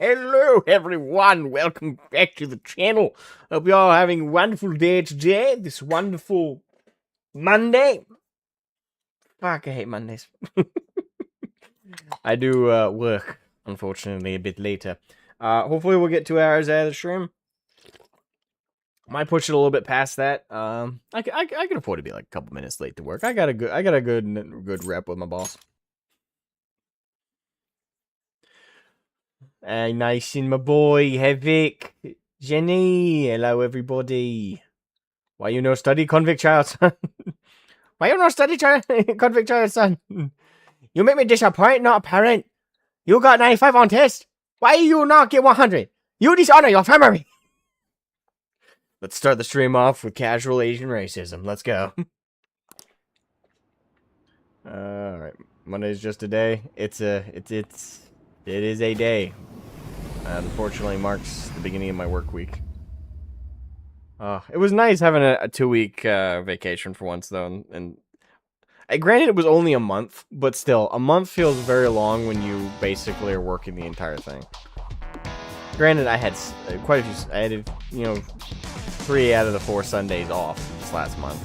Hello, everyone. Welcome back to the channel. Hope you all having a wonderful day today. This wonderful Monday. Fuck, I hate Mondays. I do work, unfortunately, a bit later. Hopefully we'll get 2 hours out of the stream. Might push it a little bit past that. I can afford to be like a couple minutes late to work. I got a good rep with my boss. Nice in my boy, Havoc. Jenny, hello everybody. Why you no study, convict child son? Why you no study, convict child son? You make me disappoint, not a parent. You got 95 on test. Why you not get 100? You dishonor your family. Let's start the stream off with casual Asian racism. Let's go. Alright, Monday's just a day. It is a day. Unfortunately marks the beginning of my work week. It was nice having a 2-week vacation for once, though. And granted, it was only a month, but still, a month feels very long when you basically are working the entire thing. Granted, I had quite a few. I had, 3 out of the 4 Sundays off this last month,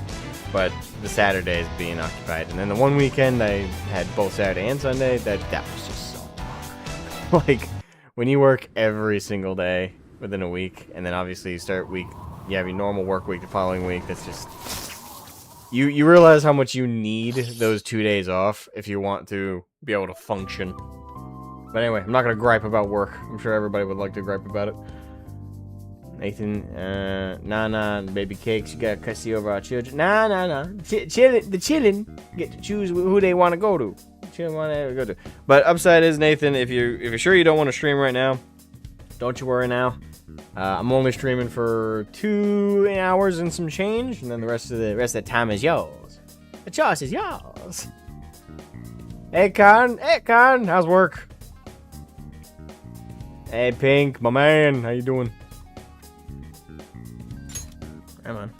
but the Saturdays being occupied, and then the one weekend I had both Saturday and Sunday. That was just so long. Like, when you work every single day within a week, and then obviously you start you have your normal work week the following week, that's just... You realize how much you need those 2 days off if you want to be able to function. But anyway, I'm not going to gripe about work. I'm sure everybody would like to gripe about it. Nathan, Nana, and Baby Cakes, you got custody over our children. Nah. The chillin' get to choose who they want to go to. But upside is, Nathan, if you're sure you don't want to stream right now, don't you worry now. I'm only streaming for 2 hours and some change, and then the rest of the time is yours. The choice is yours. Hey Con, how's work? Hey Pink, my man, how you doing? Come on.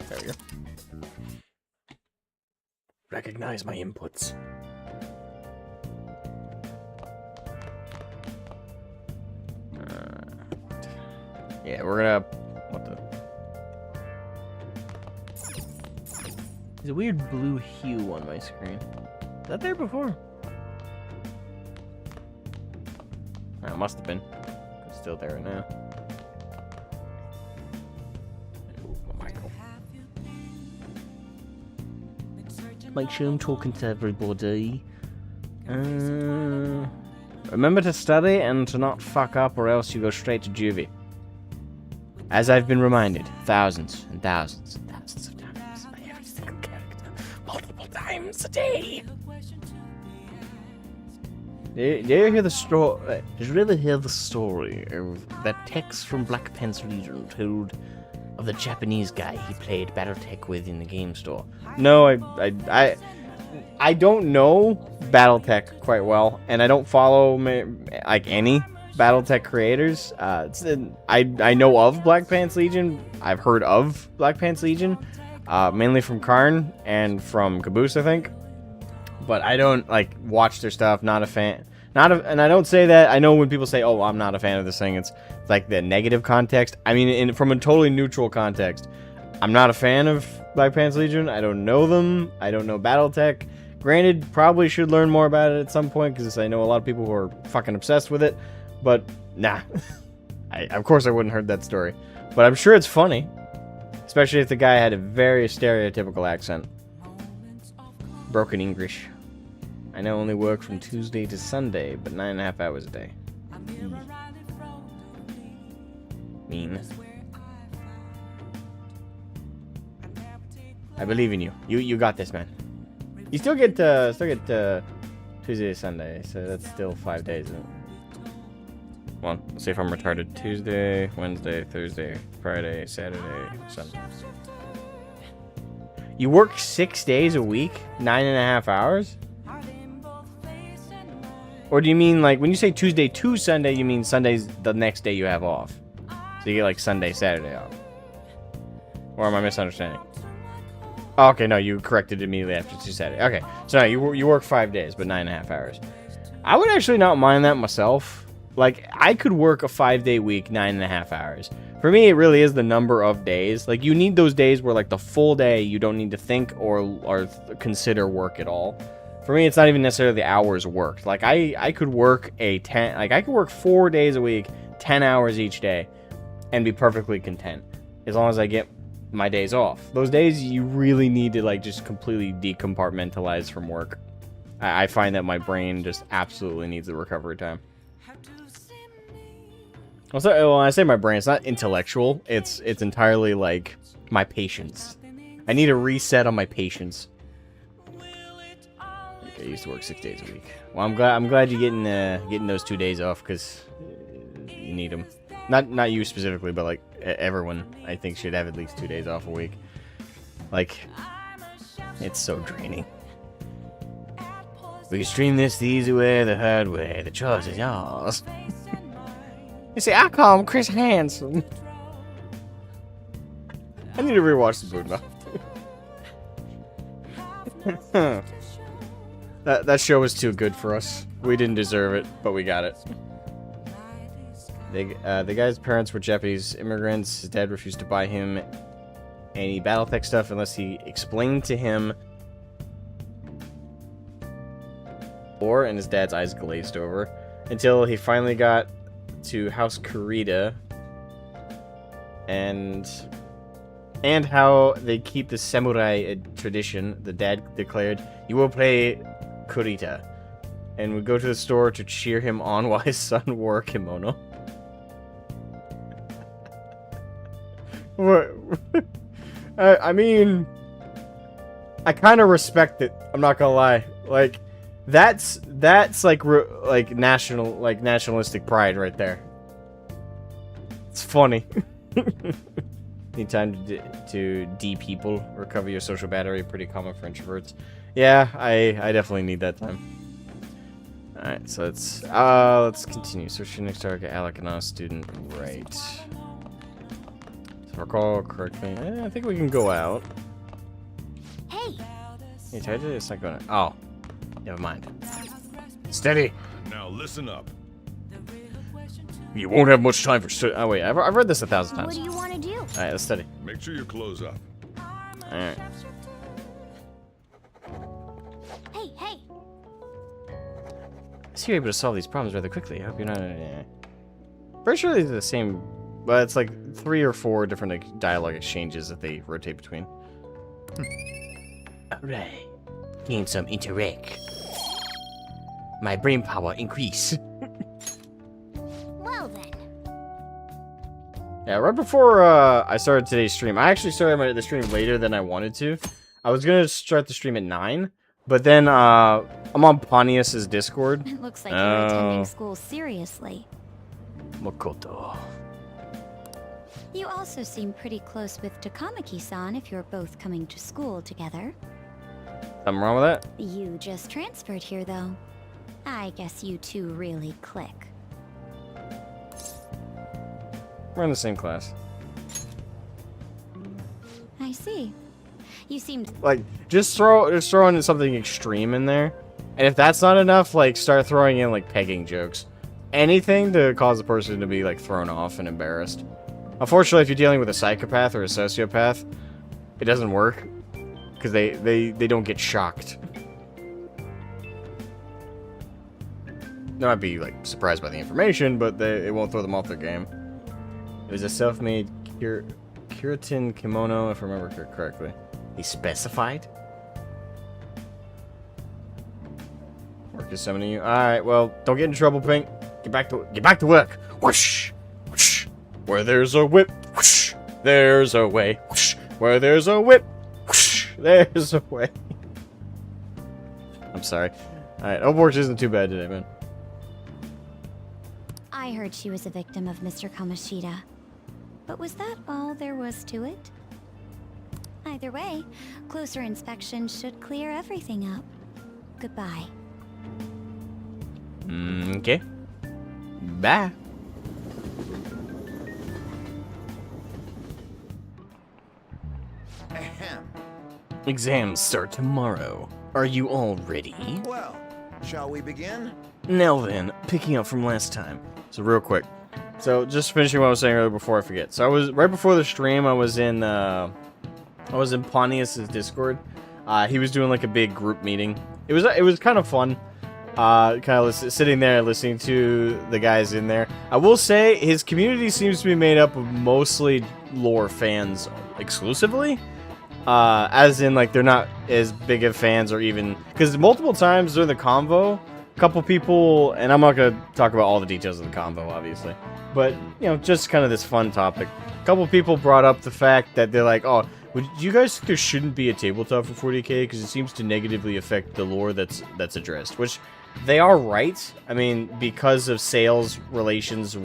There we go. Recognize my inputs. Yeah, we're gonna... What the... There's a weird blue hue on my screen. Was that there before? Oh, it must have been. It's still there right now. Make sure I'm talking to everybody. Remember to study and to not fuck up, or else you go straight to juvie. As I've been reminded thousands and thousands and thousands of times by every single character, multiple times a day. Do you hear the story? Did you really hear the story of that Tex from Black Pants Legion told of the Japanese guy he played BattleTech with in the game store? No, I don't know BattleTech quite well, and I don't follow like any BattleTech creators. I know of Black Pants Legion. I've heard of Black Pants Legion, mainly from Karn and from Caboose, I think. But I don't like watch their stuff. Not a fan. And I don't say that. I know when people say, "Oh, I'm not a fan of this thing," it's like the negative context. I mean, from a totally neutral context, I'm not a fan of Black Pants Legion. I don't know them. I don't know BattleTech. Granted, probably should learn more about it at some point, because I know a lot of people who are fucking obsessed with it. But nah, of course I wouldn't heard that story. But I'm sure it's funny, especially if the guy had a very stereotypical accent. Broken English. I now only work from Tuesday to Sunday, but 9.5 hours a day. Mean. I believe in you. You got this, man. You still get Tuesday to Sunday, so that's still 5 days, isn't it? Well, let's see if I'm retarded. Tuesday, Wednesday, Thursday, Friday, Saturday, Sunday. You work 6 days a week? 9.5 hours? Or do you mean, like, when you say Tuesday to Sunday, you mean Sunday's the next day you have off? So you get, like, Sunday, Saturday off? Or am I misunderstanding? Oh, okay, no, you corrected immediately after 2 Saturdays. Okay, so no, you work 5 days, but 9.5 hours. I would actually not mind that myself. Like, I could work a 5-day week, 9.5 hours. For me, it really is the number of days. Like, you need those days where, like, the full day you don't need to think or consider work at all. For me, it's not even necessarily the hours worked. Like, I could work I could work 4 days a week, 10 hours each day, and be perfectly content. As long as I get my days off. Those days you really need to like just completely decompartmentalize from work. I find that my brain just absolutely needs the recovery time. Also, when I say my brain, it's not intellectual. It's entirely like my patience. I need a reset on my patience. I used to work 6 days a week. Well, I'm glad you're getting those 2 days off because you need them. Not you specifically, but like everyone, I think, should have at least 2 days off a week. Like, it's so draining. We can stream this the easy way, the hard way. The choice is yours. You see, I call him Chris Hansen. I need to rewatch the Boondock. That show was too good for us. We didn't deserve it, but we got it. The guy's parents were Japanese immigrants. His dad refused to buy him any Battletech stuff unless he explained to him. And his dad's eyes glazed over until he finally got to House Kurita and how they keep the samurai tradition. The dad declared, "You will play Kurita," and would go to the store to cheer him on while his son wore a kimono. What? I mean, I kind of respect it. I'm not gonna lie. Like, that's like nationalistic pride right there. It's funny. Need time to de-people, recover your social battery. Pretty common for introverts. Yeah, I definitely need that time. All right, so let's continue. Search your next target, Alec, and student. Right. If I recall correctly, I think we can go out. Hey. Hey, Tiger, it's not going. Oh, never mind. Steady. Now listen up. You won't have much time for. Oh wait, I've read this 1,000 times. What do you want to do? All right, let's study. Make sure you close up. All right. Hey. So you're able to solve these problems rather quickly. I hope you're not. Pretty sure these are the same, but it's like 3 or 4 different like dialogue exchanges that they rotate between. Alright. Gain some interact. My brain power increase. Well then. Yeah, right before I started today's stream, I actually started the stream later than I wanted to. I was gonna start the stream at 9, but then I'm on Pontius's Discord. It looks like you're attending school seriously. Makoto. You also seem pretty close with Takamaki-san if you're both coming to school together. Something wrong with that? You just transferred here, though. I guess you two really click. We're in the same class. I see. You seemed... Like, just throw in something extreme in there. And if that's not enough, like, start throwing in, like, pegging jokes. Anything to cause a person to be, like, thrown off and embarrassed. Unfortunately, if you're dealing with a psychopath or a sociopath, it doesn't work. Because they don't get shocked. They might be, like, surprised by the information, but it won't throw them off their game. It was a self-made keratin kimono, if I remember correctly. He specified? Work is summoning you. Alright, well, don't get in trouble, Pink. Get back to work. Whoosh! Whoosh! Where there's a whip, whoosh! There's a way. Whoosh! Where there's a whip, whoosh! There's a way. I'm sorry. Alright, Overwatch isn't too bad today, man. I heard she was a victim of Mr. Kamoshida. But was that all there was to it? Either way, closer inspection should clear everything up. Goodbye. Okay. Bye. Ahem. Exams start tomorrow. Are you all ready? Well, shall we begin? Now then, picking up from last time. So real quick. So just finishing what I was saying earlier before I forget. So I was right before the stream. I was in Pontius's Discord. He was doing like a big group meeting. It was kind of fun. Kind of sitting there listening to the guys in there. I will say his community seems to be made up of mostly lore fans exclusively. As in, like, they're not as big of fans, or even because multiple times during the convo, a couple people, and I'm not gonna talk about all the details of the convo, obviously, but you know, just kind of this fun topic. A couple people brought up the fact that they're like, "Oh, would you guys think there shouldn't be a tabletop for 40K because it seems to negatively affect the lore that's addressed?" Which they are right. I mean, because of sales relations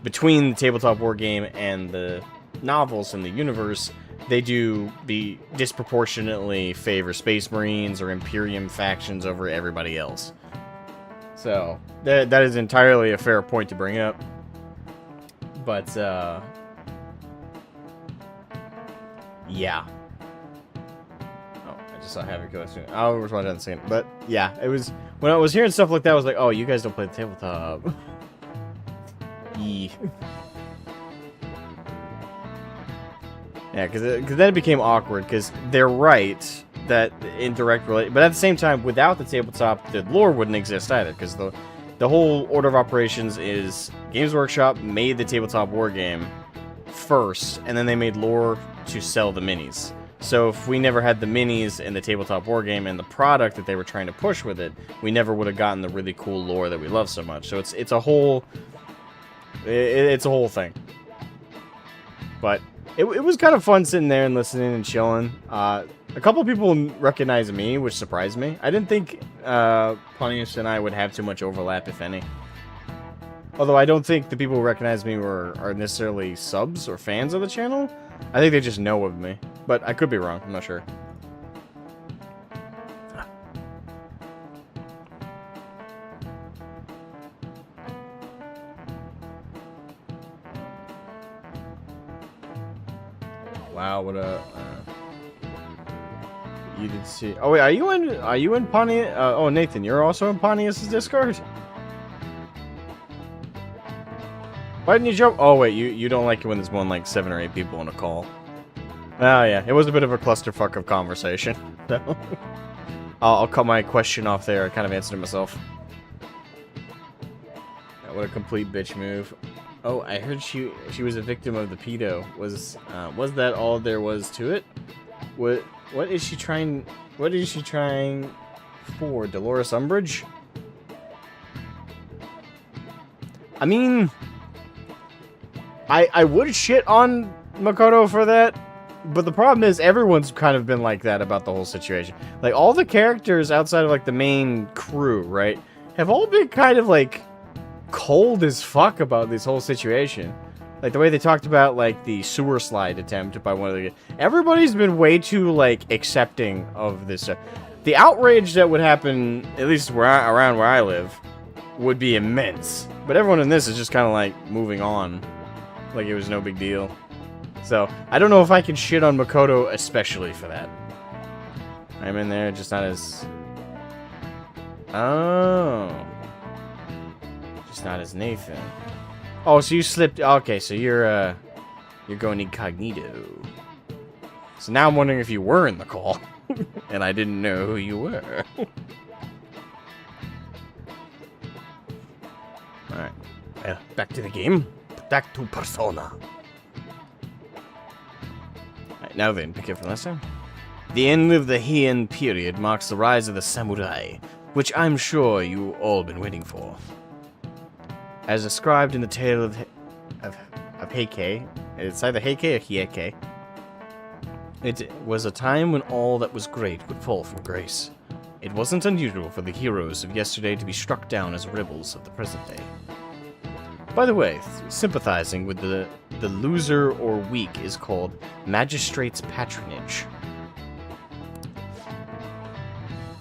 between the tabletop war game and the novels in the universe, they do be disproportionately favor Space Marines or Imperium factions over everybody else. So that is entirely a fair point to bring up. But yeah. Oh, I just saw Havoc go soon. I'll respond to that in a second. But yeah, it was when I was hearing stuff like that, I was like, oh, you guys don't play the tabletop. Yeah. Yeah, because then it became awkward, because they're right that indirect relate, but at the same time, without the tabletop, the lore wouldn't exist either, because the whole order of operations is Games Workshop made the tabletop war game first, and then they made lore to sell the minis. So if we never had the minis and the tabletop war game and the product that they were trying to push with it, we never would have gotten the really cool lore that we love so much. So it's a whole thing. But it was kind of fun sitting there and listening and chilling. A couple people recognized me, which surprised me. I didn't think Pontius and I would have too much overlap, if any. Although I don't think the people who recognize me are necessarily subs or fans of the channel. I think they just know of me. But I could be wrong. I'm not sure. Wow, what a you did see. Oh wait, are you in Pontius? Oh, Nathan, you're also in Pontius's Discord. Why didn't you jump? Oh wait, you don't like it when there's more than like 7 or 8 people on a call. Oh yeah, it was a bit of a clusterfuck of conversation. So I'll cut my question off there. I kind of answered it myself. Yeah, what a complete bitch move. Oh, I heard she was a victim of the pedo. Was that all there was to it? What is she trying for? Dolores Umbridge? I mean, I would shit on Makoto for that, but the problem is everyone's kind of been like that about the whole situation. Like, all the characters outside of like the main crew, right, have all been kind of like cold as fuck about this whole situation. Like the way they talked about like the sewer slide attempt by one of the... Everybody's been way too like accepting of this. The outrage that would happen, at least around where I live, would be immense. But everyone in this is just kind of like moving on, like it was no big deal. So I don't know if I can shit on Makoto especially for that. I'm in there, just not as... Oh. Not as Nathan. Oh, so you slipped. Okay, so you're going incognito. So now I'm wondering if you were in the call, and I didn't know who you were. All right. Well, back to the game. Back to Persona. All right, now then, pick up from last time. The end of the Heian period marks the rise of the samurai, which I'm sure you all been waiting for. As described in the tale of Heike, it's either Heike or Hieke, it was a time when all that was great would fall from grace. It wasn't unusual for the heroes of yesterday to be struck down as rebels of the present day. By the way, sympathizing with the loser or weak is called magistrate's patronage.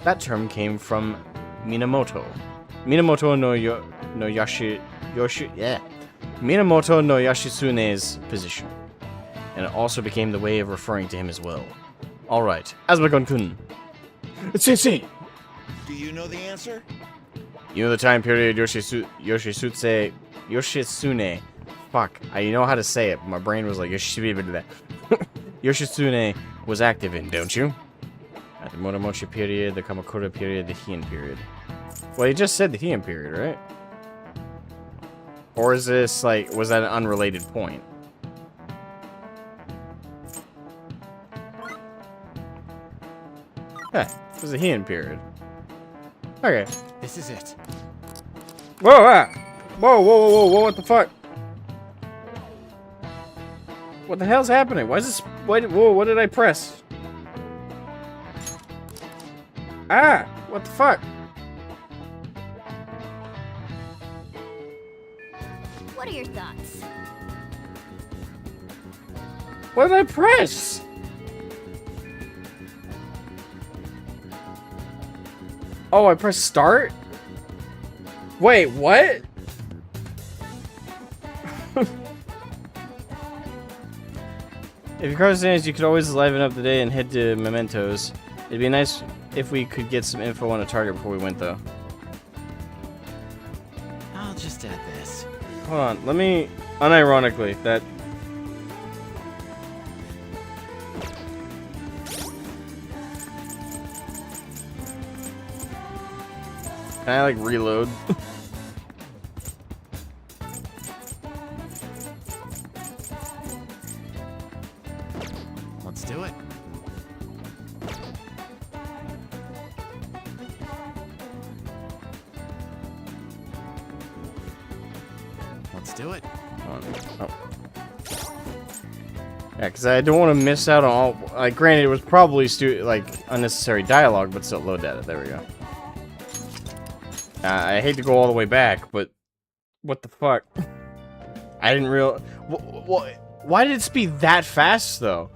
That term came from Minamoto. Minamoto no Yashitsune's position, and it also became the way of referring to him as well. All right. Asmakon-kun. Sensei. Do you know the answer? You know the time period Yoshitsune. Fuck. I know how to say it. But my brain was like, Yoshitsune was active in, don't you? At the Motomochi period, the Kamakura period, the Heian period. Well, you just said the Heian period, right? Or is this, like, was that an unrelated point? Yeah, it was the Heian period. Okay. This is it. Whoa, whoa, whoa, whoa, whoa, what the fuck? What the hell's happening? Why is this, whoa, what did I press? Ah, what the fuck? What are your thoughts? What did I press? Oh, I pressed start? Wait, what? If your car stands, you could always liven up the day and head to Mementos. It'd be nice if we could get some info on a target before we went, though. I'll just add this. Hold on, let me... Unironically, that... Can I, like, reload? Let's do it. Let's do it. Oh. Yeah, because I don't want to miss out on all... Like, granted, it was probably unnecessary dialogue, but still load data. There we go. I hate to go all the way back, but... What the fuck? I didn't real... Why did it speed that fast, though?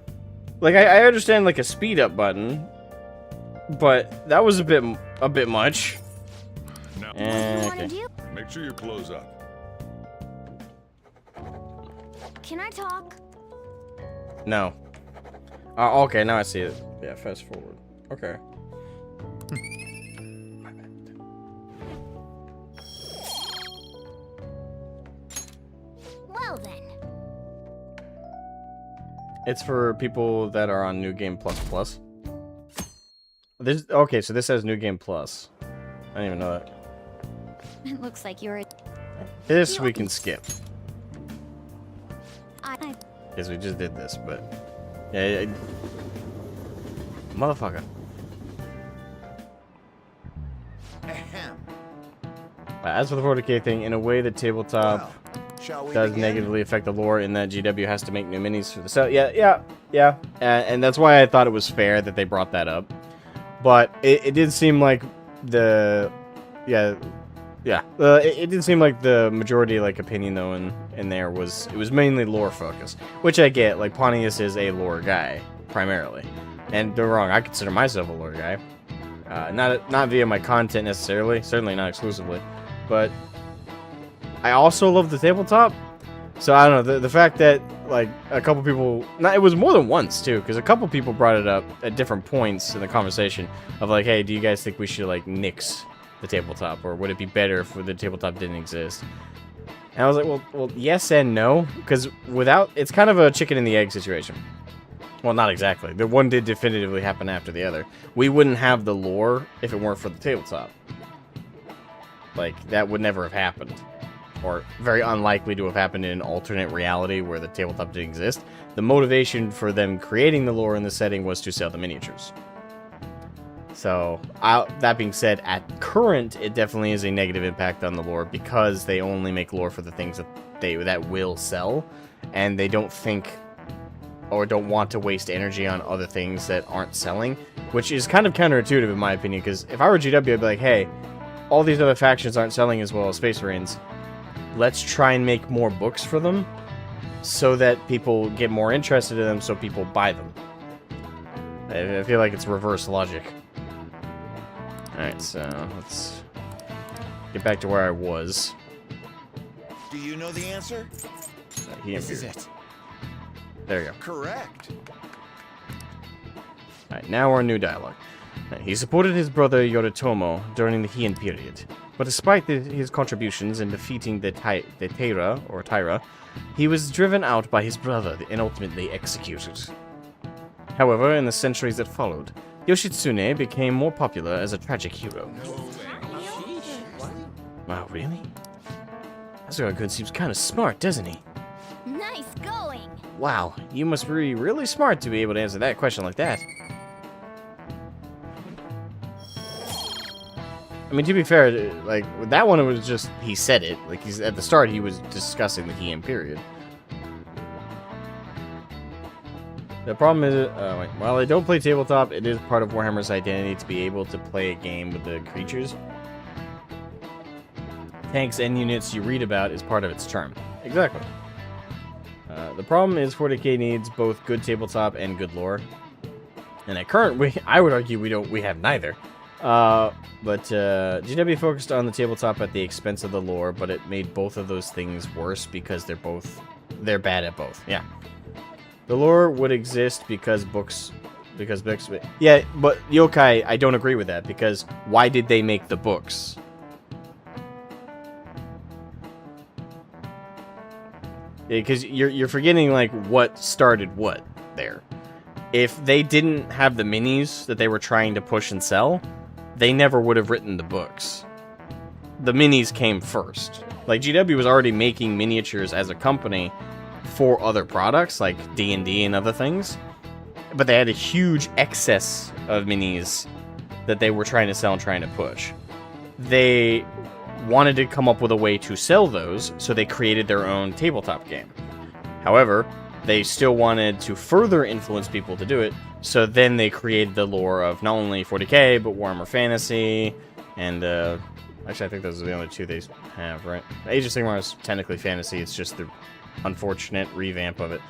Like, I understand, like, a speed-up button, but that was a bit much. Now, Okay. make sure you close up. Can I talk? No. Okay, now I see it. Yeah, fast forward. Okay. Well then. It's for people that are on New Game Plus Plus. This okay, so this says New Game Plus. I didn't even know that. It looks like you're. This we can skip. I Because we just did this, but... Yeah, motherfucker. Ahem. As for the 40k thing, in a way the tabletop Well, shall we does begin? negatively affect the lore in that GW has to make new minis for the set. Yeah. And that's why I thought it was fair that they brought that up. But it did seem like the... it did seem like the majority opinion though in there was it was mainly lore focused, which I get. Like Pontius is a lore guy primarily, and don't wrong, I consider myself a lore guy, not via my content necessarily, certainly not exclusively, but I also love the tabletop. So I don't know the fact that like a couple people, it was more than once too, because a couple people brought it up at different points in the conversation of like, hey, do you guys think we should like nix the tabletop, or would it be better if the tabletop didn't exist? And I was like, well, yes and no, because without, it's kind of a chicken and the egg situation. Well, not exactly. The one did definitively happen after the other. We wouldn't have the lore if it weren't for the tabletop. Like, that would never have happened. Or very unlikely to have happened in an alternate reality where the tabletop didn't exist. The motivation for them creating the lore in the setting was to sell the miniatures. So, that being said, at current, it definitely is a negative impact on the lore because they only make lore for the things that will sell, and they don't think or don't want to waste energy on other things that aren't selling, which is kind of counterintuitive in my opinion, because if I were GW, I'd be like, hey, all these other factions aren't selling as well as Space Marines. Let's try and make more books for them so that people get more interested in them so people buy them. I feel like it's reverse logic. Alright, so let's get back to where I was. Do you know the answer? He This is appeared. it. There you go. Correct. Alright, now our new dialogue. He supported his brother Yoritomo during the Heian period, but despite his contributions in defeating the Taira, he was driven out by his brother and ultimately executed. However, in the centuries that followed, Yoshitsune became more popular as a tragic hero. Wow, really? Asura-kun seems kind of smart, doesn't he? Nice going. Wow, you must be really smart to be able to answer that question like that. I mean, to be fair, like, with that one, it was just, he said it. Like, at the start, he was discussing the Heian period. The problem is, while I don't play tabletop, it is part of Warhammer's identity to be able to play a game with the creatures. Tanks and units you read about is part of its charm. Exactly. The problem is 40k needs both good tabletop and good lore. And at current, I would argue we have neither. But GW focused on the tabletop at the expense of the lore, but it made both of those things worse because they're bad at both. Yeah. The lore would exist because books, yeah, but Yokai, I don't agree with that, because why did they make the books? Because you're forgetting, like, what started what there. If they didn't have the minis that they were trying to push and sell, they never would have written the books. The minis came first. Like, GW was already making miniatures as a company for other products, like D&D and other things. But they had a huge excess of minis that they were trying to sell and trying to push. They wanted to come up with a way to sell those, so they created their own tabletop game. However, they still wanted to further influence people to do it, so then they created the lore of not only 40k, but Warhammer Fantasy, and, actually I think those are the only two they have, right? Age of Sigmar is technically fantasy, it's just the unfortunate revamp of it.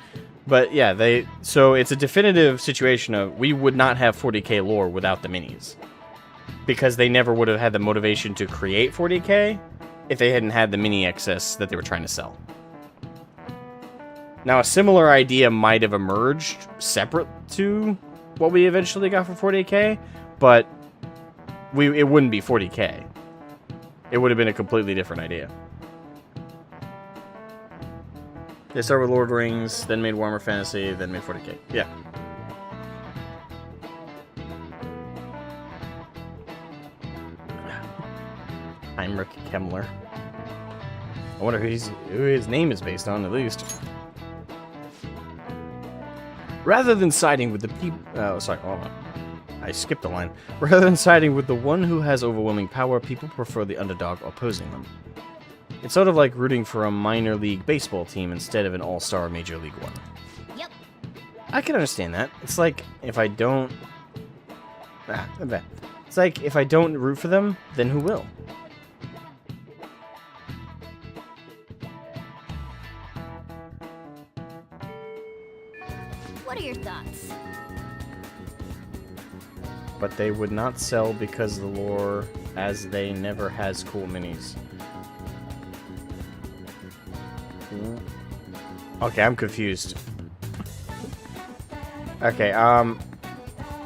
But yeah, so it's a definitive situation of, we would not have 40k lore without the minis. Because they never would have had the motivation to create 40k if they hadn't had the mini excess that they were trying to sell. Now, a similar idea might have emerged separate to what we eventually got for 40k, but it wouldn't be 40k. It would have been a completely different idea. They started with Lord of the Rings, then made Warhammer Fantasy, then made 40k. Yeah. Heinrich Kemmler. I wonder who his name is based on, at least. Rather than siding with the people... Oh, sorry, hold on. I skipped a line. Rather than siding with the one who has overwhelming power, people prefer the underdog opposing them. It's sort of like rooting for a minor league baseball team instead of an all-star Major League one. Yep. I can understand that. It's like, if I don't... It's like, if I don't root for them, then who will? What are your thoughts? But they would not sell because of the lore, as they never has cool minis. Okay, I'm confused. Okay,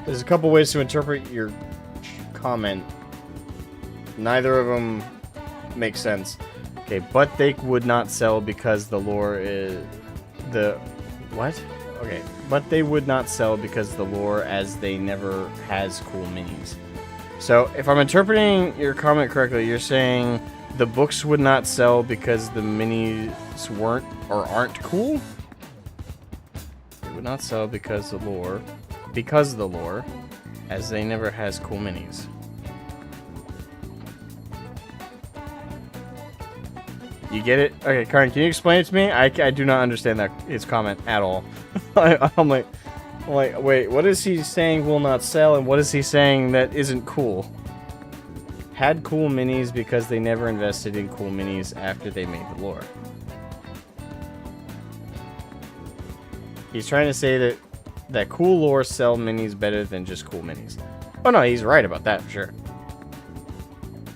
there's a couple ways to interpret your comment. Neither of them make sense. Okay, but they would not sell because the lore is... What? Okay, but they would not sell because the lore, as they never has cool minis. So, if I'm interpreting your comment correctly, you're saying the books would not sell because the minis weren't or aren't cool? They would not sell because the lore, as they never has cool minis. You get it? Okay, Karin, can you explain it to me? I do not understand his comment at all. I'm like, wait, what is he saying will not sell, and what is he saying that isn't cool? Had cool minis because they never invested in cool minis after they made the lore. He's trying to say that cool lore sell minis better than just cool minis. Oh no, he's right about that for sure.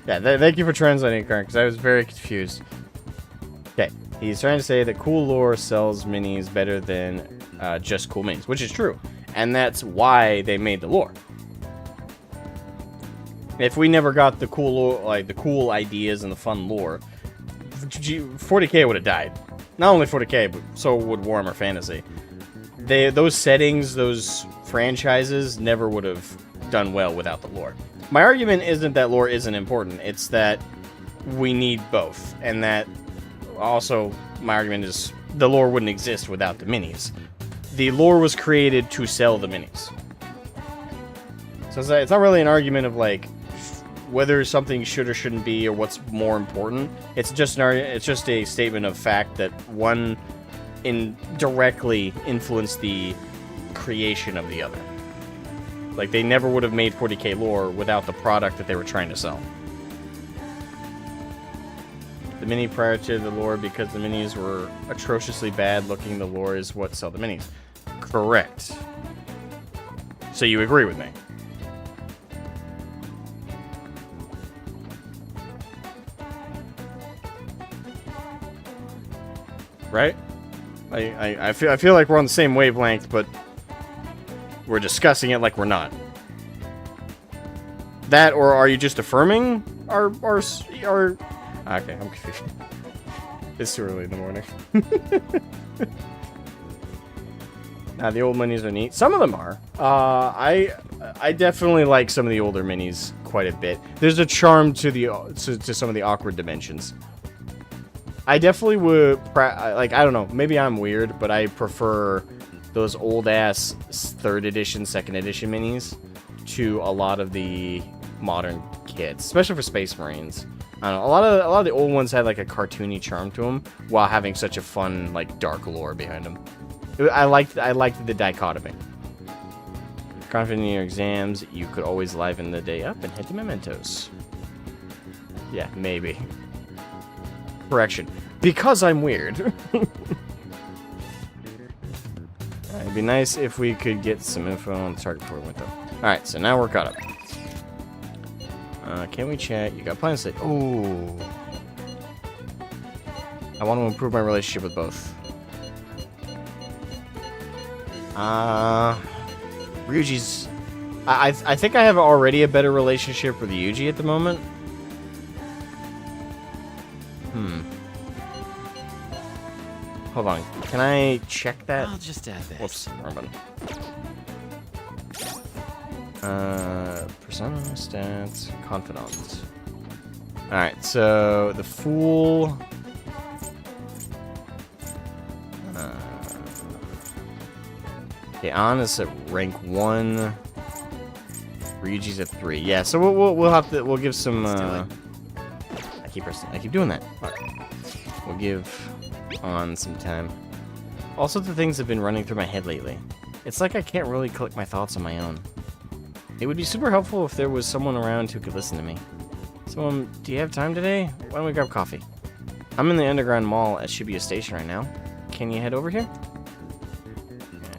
Yeah, thank you for translating, Karin, because I was very confused. Okay, he's trying to say that cool lore sells minis better than just cool minis, which is true. And that's why they made the lore. If we never got the cool, like the cool ideas and the fun lore, 40K would have died. Not only 40K, but so would Warhammer Fantasy. Those settings, those franchises never would have done well without the lore. My argument isn't that lore isn't important, it's that we need both. And that also, my argument is the lore wouldn't exist without the minis. The lore was created to sell the minis. So it's not really an argument of like whether something should or shouldn't be or what's more important. It's just a statement of fact that one directly influenced the creation of the other. Like, they never would have made 40K lore without the product that they were trying to sell. The mini prior to the lore, because the minis were atrociously bad looking, the lore is what sell the minis. Correct. So you agree with me? Right? I feel like we're on the same wavelength, but we're discussing it like we're not. That, or are you just affirming our okay, I'm confused. It's too early in the morning. Nah, the old minis are neat. Some of them are. I definitely like some of the older minis quite a bit. There's a charm to the to some of the awkward dimensions. I definitely would, like, I don't know, maybe I'm weird, but I prefer those old-ass 3rd edition, 2nd edition minis to a lot of the modern kits, especially for Space Marines. I don't know, a lot of the old ones had, like, a cartoony charm to them, while having such a fun, like, dark lore behind them. I liked the dichotomy. Confident in your exams, you could always liven the day up and hit the mementos. Yeah, maybe. Correction. Because I'm weird. It'd be nice if we could get some info on the target before we went though. Alright, so now we're caught up. Can we chat? You got plans to... Ooh. I want to improve my relationship with both. Ryuji's... I think I have already a better relationship with Yuji at the moment. Hold on. Can I check that? I'll just add this. Whoops. Wrong button. Persona, stats, confidant. Alright, so the Fool... okay, An is at rank 1. Ryuji's at 3. Yeah, so we'll have to... We'll give some... I keep doing that. We'll give... on some time. Also, the things have been running through my head lately. It's like I can't really collect my thoughts on my own. It would be super helpful if there was someone around who could listen to me. So, do you have time today? Why don't we grab coffee? I'm in the underground mall at Shibuya Station right now. Can you head over here?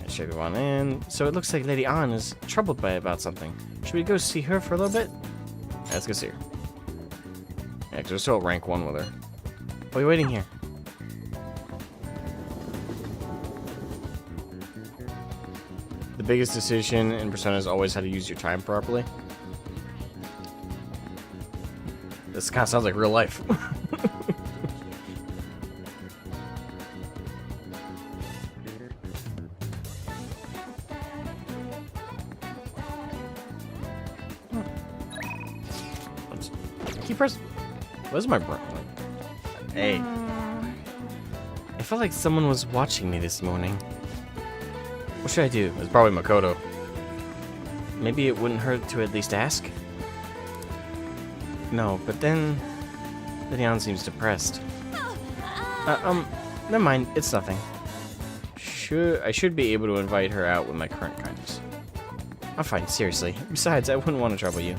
Should we on in? So it looks like Lady An is troubled about something. Should we go see her for a little bit? Yeah, let's go see her. Yeah, because we're still at rank 1 with her. What are you waiting here? The biggest decision in Persona is always how to use your time properly. This kind of sounds like real life. Keep pressing. Where's my brain? Hey. I felt like someone was watching me this morning. What should I do? It's probably Makoto. Maybe it wouldn't hurt to at least ask? No, but then... Leon seems depressed. Never mind. It's nothing. I should be able to invite her out with my current kindness. I'm fine, seriously. Besides, I wouldn't want to trouble you.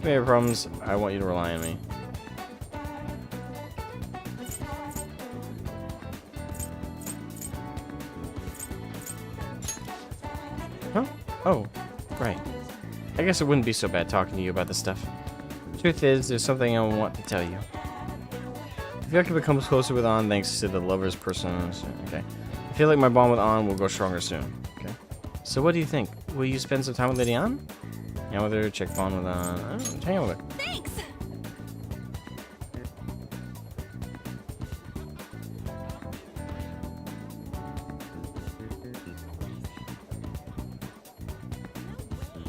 If you have problems, I want you to rely on me. Huh? Oh, right. I guess it wouldn't be so bad talking to you about this stuff. Truth is, there's something I want to tell you. I feel like I become closer with An thanks to the lover's person. Okay. I feel like my bond with An will grow stronger soon. Okay. So what do you think? Will you spend some time with Lady Ann? Hang out with her, check phone with I don't know, hang out with her. Thanks!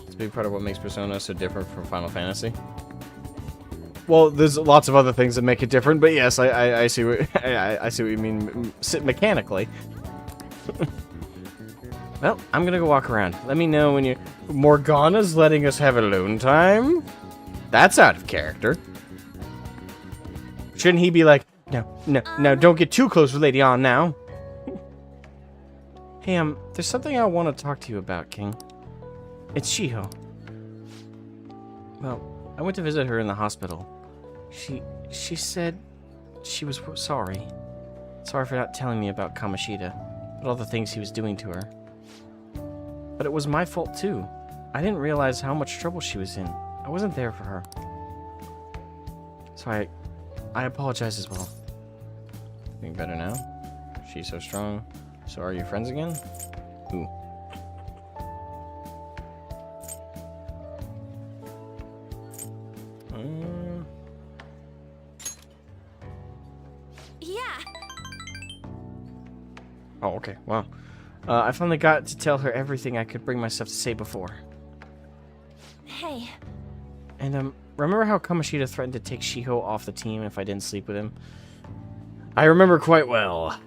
It's a big part of what makes Persona so different from Final Fantasy. Well, there's lots of other things that make it different, but yes, I see what I see what you mean mechanically. Well, I'm gonna go walk around. Let me know when you... Morgana's letting us have alone time? That's out of character. Shouldn't he be like, no, don't get too close with Lady Ann now. Hey, there's something I want to talk to you about, King. It's Shiho. Well, I went to visit her in the hospital. She said she was sorry. Sorry for not telling me about Kamoshida, but all the things he was doing to her. But it was my fault too. I didn't realize how much trouble she was in. I wasn't there for her. So I apologize as well. Feeling better now? She's so strong. So are you friends again? Ooh. Yeah. Oh, okay. Wow. I finally got to tell her everything I could bring myself to say before. Hey. And, remember how Kamoshida threatened to take Shiho off the team if I didn't sleep with him? I remember quite well.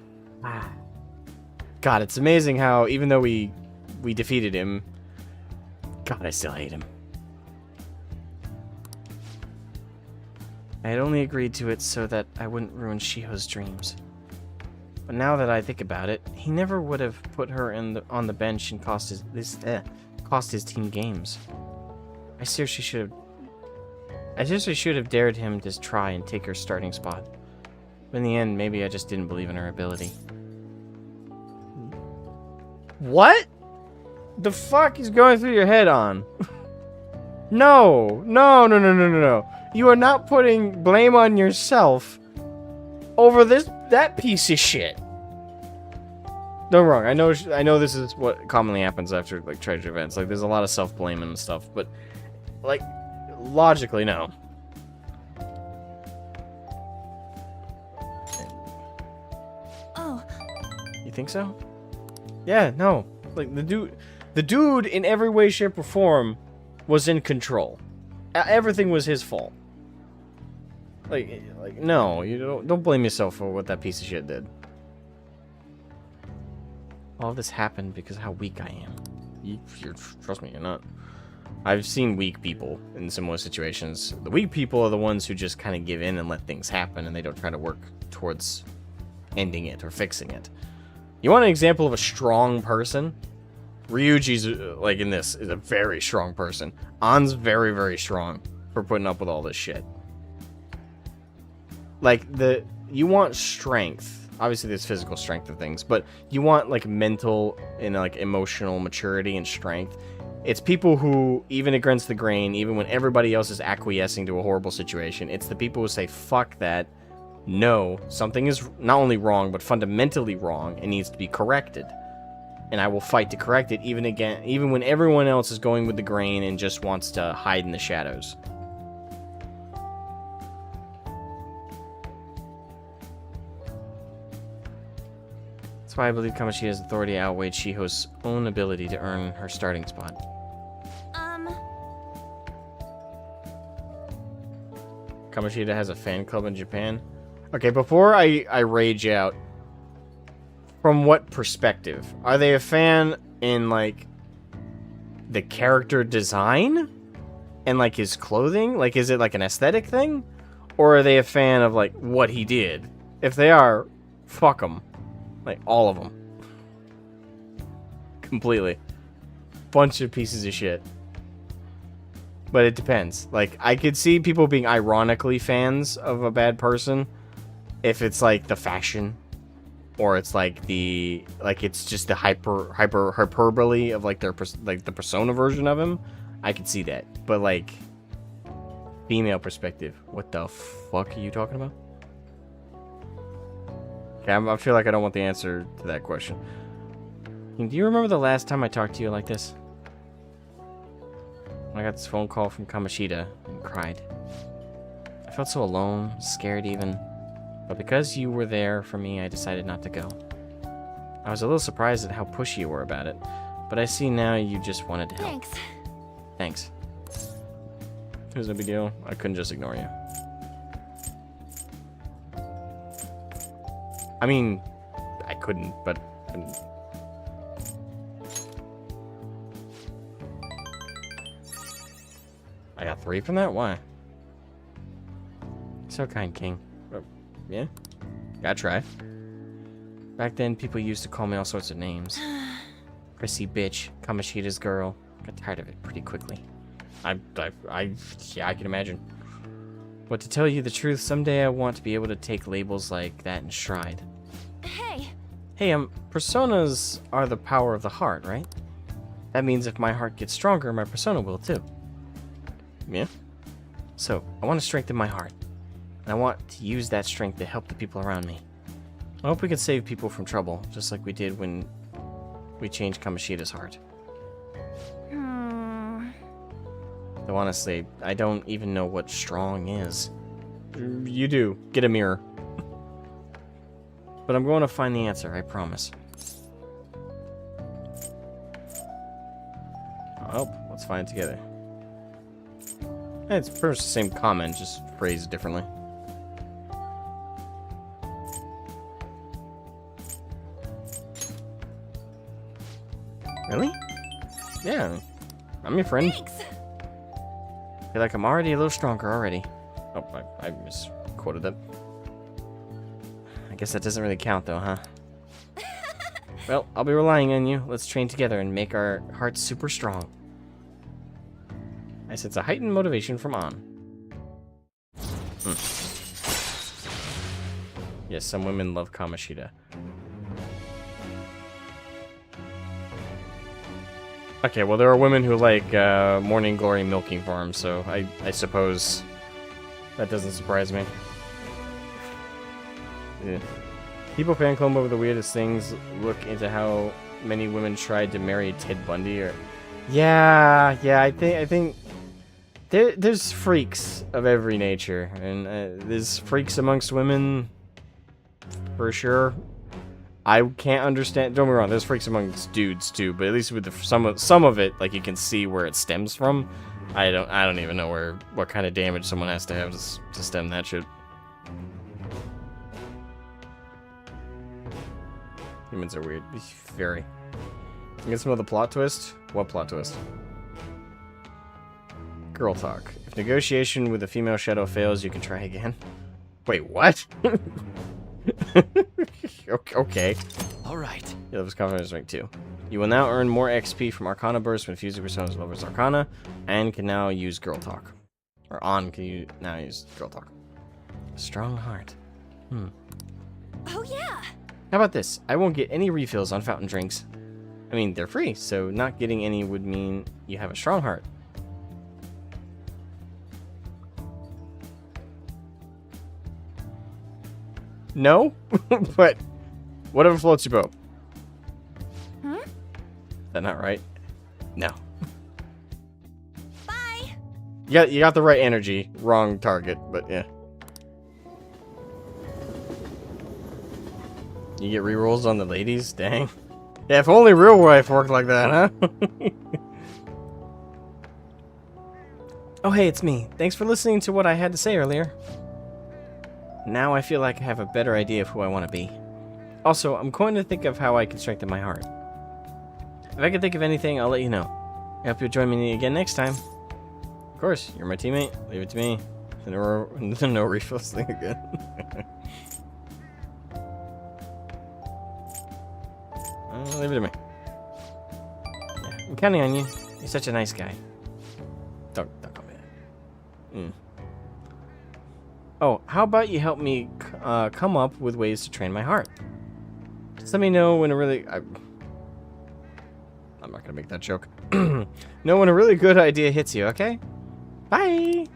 God, it's amazing how, even though we defeated him, God, I still hate him. I had only agreed to it so that I wouldn't ruin Shiho's dreams. But now that I think about it, he never would have put her on the bench and cost his team games. I seriously should have dared him to try and take her starting spot. But in the end, maybe I just didn't believe in her ability. What? The fuck is going through your head on? No. You are not putting blame on yourself over that piece of shit. Don't wrong. I know this is what commonly happens after like treasure events. Like there's a lot of self-blame and stuff, but like logically no. Oh. You think so? Yeah, no. Like the dude in every way, shape, or form was in control. Everything was his fault. Like no, you don't blame yourself for what that piece of shit did. All this happened because of how weak I am. Trust me, you're not. I've seen weak people in similar situations. The weak people are the ones who just kind of give in and let things happen, and they don't try to work towards ending it or fixing it. You want an example of a strong person? Ryuji's, like in this, is a very strong person. Ann's very, very strong for putting up with all this shit. Like, you want strength. Obviously, there's physical strength of things, but you want, like, mental and, like, emotional maturity and strength. It's people who, even against the grain, even when everybody else is acquiescing to a horrible situation, it's the people who say, fuck that. No, something is not only wrong, but fundamentally wrong and needs to be corrected. And I will fight to correct it, even when everyone else is going with the grain and just wants to hide in the shadows. That's why I believe Kamoshida's authority outweighed Shiho's own ability to earn her starting spot. Kamoshida has a fan club in Japan. Okay, before I rage out, from what perspective? Are they a fan in, like, the character design? And, like, his clothing? Like, is it, like, an aesthetic thing? Or are they a fan of, like, what he did? If they are, fuck them. Like, all of them. Completely. Bunch of pieces of shit. But it depends. Like, I could see people being ironically fans of a bad person if it's, like, the fashion. Or it's like it's just the hyperbole of like the persona version of him. I could see that, but like female perspective, what the fuck are you talking about? Okay, I feel like I don't want the answer to that question. Do you remember the last time I talked to you like this? When I got this phone call from Kamoshida and cried. I felt so alone, scared even. But because you were there for me, I decided not to go. I was a little surprised at how pushy you were about it, but I see now you just wanted to help. Thanks. Thanks. It was no big deal. I couldn't just ignore you. I mean, I couldn't, but... I got 3 from that? Why? So kind, King. Yeah? Gotta try. Back then, people used to call me all sorts of names. Prissy bitch, Kamoshida's girl. Got tired of it pretty quickly. Yeah, I can imagine. But to tell you the truth, someday I want to be able to take labels like that in Stride. Hey. Hey, personas are the power of the heart, right? That means if my heart gets stronger, my persona will too. Yeah? So, I want to strengthen my heart. And I want to use that strength to help the people around me. I hope we can save people from trouble, just like we did when we changed Kamoshida's heart. Though honestly, I don't even know what strong is. You do. Get a mirror. But I'm going to find the answer, I promise. Oh, let's find it together. It's pretty much the same comment, just phrased differently. Really? Yeah. I'm your friend. Thanks. Feel like I'm already a little stronger already. Oh, I misquoted that. I guess that doesn't really count though, huh? Well, I'll be relying on you. Let's train together and make our hearts super strong. I sense a heightened motivation from On. Yes, some women love Kamoshida. Okay, well, there are women who like Morning Glory milking farms, so I suppose that doesn't surprise me. Yeah. People fan club over the weirdest things. Look into how many women tried to marry Ted Bundy, or yeah, I think there's freaks of every nature, and there's freaks amongst women for sure. I can't understand. Don't get me wrong. There's freaks amongst dudes too, but at least with some of it, like you can see where it stems from. I don't even know what kind of damage someone has to have to stem that shit. Humans are weird. Very. You get some of the plot twist? What plot twist? Girl talk. If negotiation with a female shadow fails, you can try again. Wait, what? Okay. Alright. Yeah, that was confidence rank 2. You will now earn more XP from Arcana Burst when fusing personas levels Arcana, and can now use Girl Talk. Or On can you now use Girl Talk. Strong heart. Oh yeah. How about this? I won't get any refills on fountain drinks. I mean, they're free, so not getting any would mean you have a strong heart. No? But whatever floats your boat. Is that not right? No. Bye. You got the right energy. Wrong target, but yeah. You get rerolls on the ladies? Dang. Yeah, if only real life worked like that, huh? Oh, hey, it's me. Thanks for listening to what I had to say earlier. Now I feel like I have a better idea of who I want to be. Also, I'm going to think of how I can strengthen my heart. If I can think of anything, I'll let you know. I hope you'll join me again next time. Of course, you're my teammate. Leave it to me. The no refills thing again. Leave it to me. Yeah, I'm counting on you. You're such a nice guy. Don't call me that. Oh, how about you help me come up with ways to train my heart? Just let me know when I'm not gonna make that joke. Know when a really good idea hits you, okay? Bye!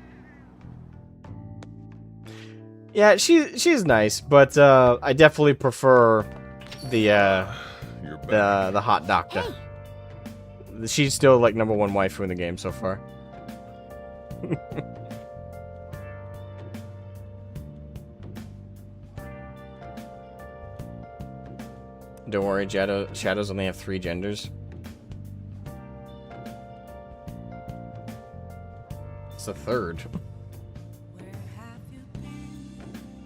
Yeah, she's nice, but I definitely prefer the you're back. The hot doctor. She's still like #1 waifu in the game so far. Don't worry, shadows only have 3 genders. It's the 3rd.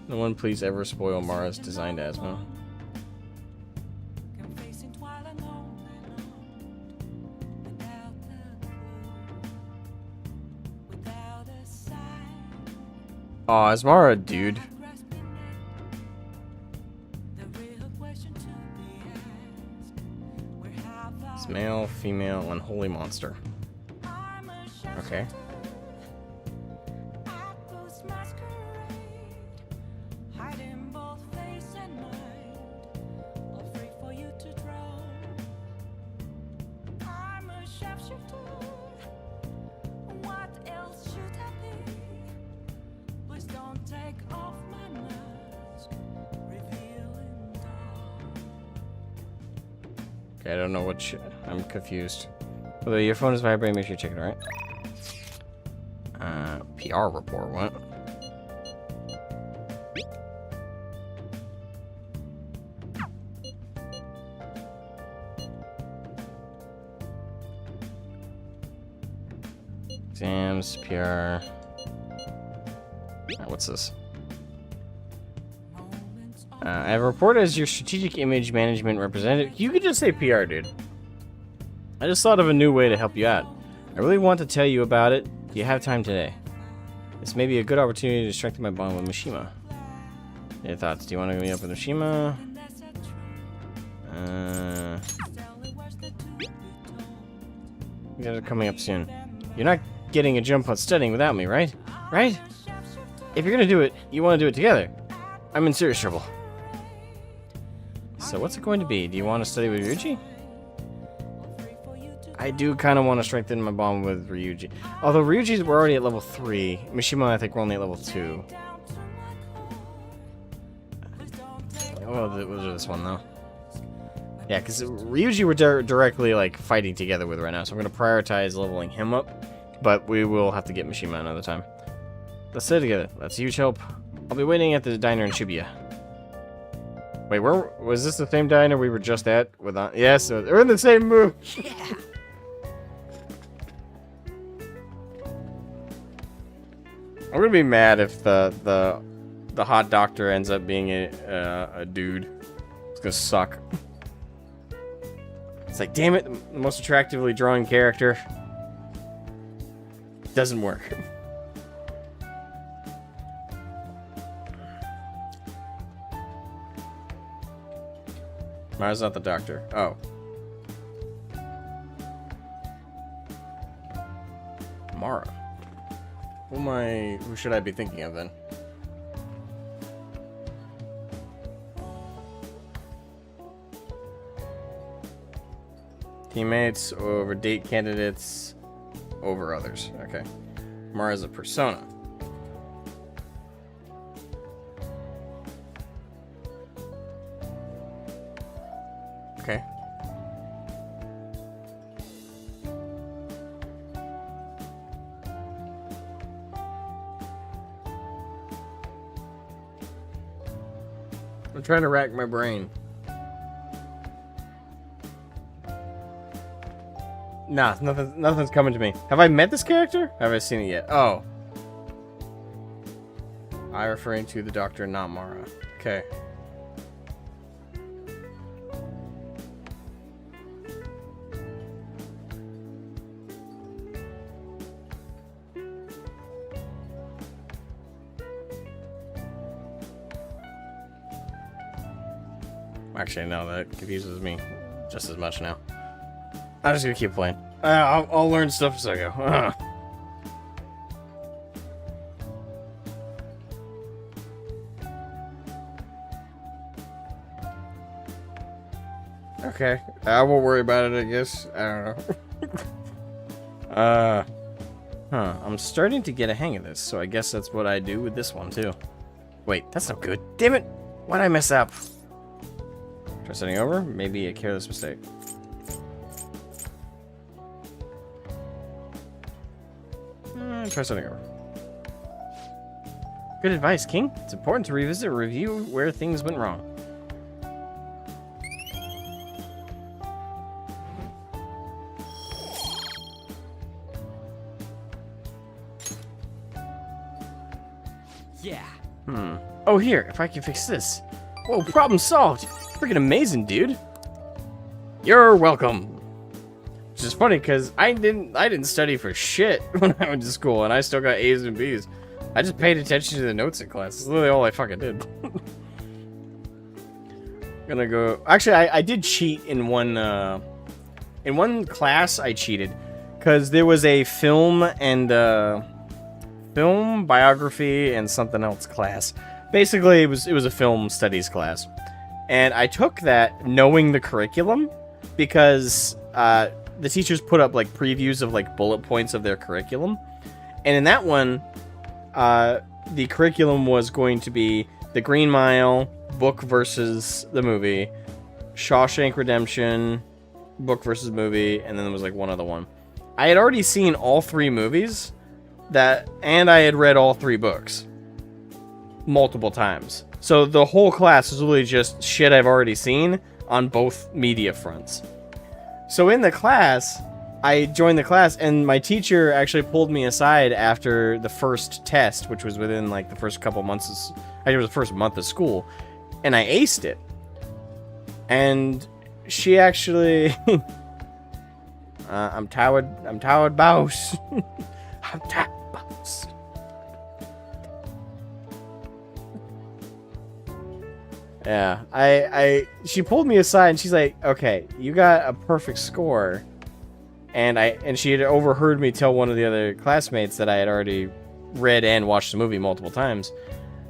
No one please ever spoil Mara's designed asthma. Aw, is Mara a dude? It's male, female, unholy monster. Okay. Okay, I don't know what I'm confused. Although your phone is vibrating, make sure you check it, right? PR report, what? Exams, PR. What's this? I have reported as your strategic image management representative. You could just say PR, dude. I just thought of a new way to help you out. I really want to tell you about it. Do you have time today? This may be a good opportunity to strengthen my bond with Mishima. Any thoughts? Do you want to meet up with Mishima? You guys are coming up soon. You're not getting a jump on studying without me, right? Right? If you're gonna do it, you want to do it together. I'm in serious trouble. So what's it going to be? Do you want to study with Ryuji? I do kind of want to strengthen my bond with Ryuji. Although Ryuji's we're already at level 3. Mishima, I think we're only at level 2. Oh, we'll do this one though. Yeah, because Ryuji we're directly like fighting together with right now, so I'm going to prioritize leveling him up. But we will have to get Mishima another time. Let's stay together. That's a huge help. I'll be waiting at the diner in Shibuya. Wait, where was this the same diner we were just at? Yes, they're in the same mood. Yeah. I'm gonna be mad if the hot doctor ends up being a dude. It's gonna suck. It's like, damn it, the most attractively drawn character doesn't work. Mara's not the doctor. Oh. Mara. Who should I be thinking of then? Teammates over date candidates over others. Okay. Mara's a persona. Okay. I'm trying to rack my brain. Nah, nothing's coming to me. Have I met this character? Have I seen it yet? Oh. I referring to the doctor, not Mara. Okay. Actually, no, that confuses me just as much now. I'm just gonna keep playing. I'll learn stuff as I go. Okay, I won't worry about it, I guess. I don't know. I'm starting to get a hang of this, so I guess that's what I do with this one, too. Wait, that's not good. Damn it! Why'd I mess up? Try starting over? Maybe a careless mistake. Try starting over. Good advice, King. It's important to revisit or review where things went wrong. Yeah. Oh, here, if I can fix this. Whoa, problem solved. Freaking amazing, dude. You're welcome. Which is funny because I didn't study for shit when I went to school, and I still got A's and B's. I just paid attention to the notes in class. That's literally all I fucking did. Gonna go. Actually, I did cheat in one class. I cheated because there was a film and film biography and something else class. Basically, it was a film studies class, and I took that knowing the curriculum because the teachers put up like previews of like bullet points of their curriculum, and in that one, the curriculum was going to be The Green Mile, book versus the movie, Shawshank Redemption, book versus movie, and then there was like one other one. I had already seen all 3 movies, and I had read all 3 books multiple times. So the whole class was really just shit I've already seen on both media fronts. So in the class, I joined the class, and my teacher actually pulled me aside after the first test, which was within like the first couple months. I think it was the first month of school, and I aced it. And she actually, I'm tired, boss. I'm tired, boss. Yeah, she pulled me aside and she's like, okay, you got a perfect score. And she had overheard me tell one of the other classmates that I had already read and watched the movie multiple times.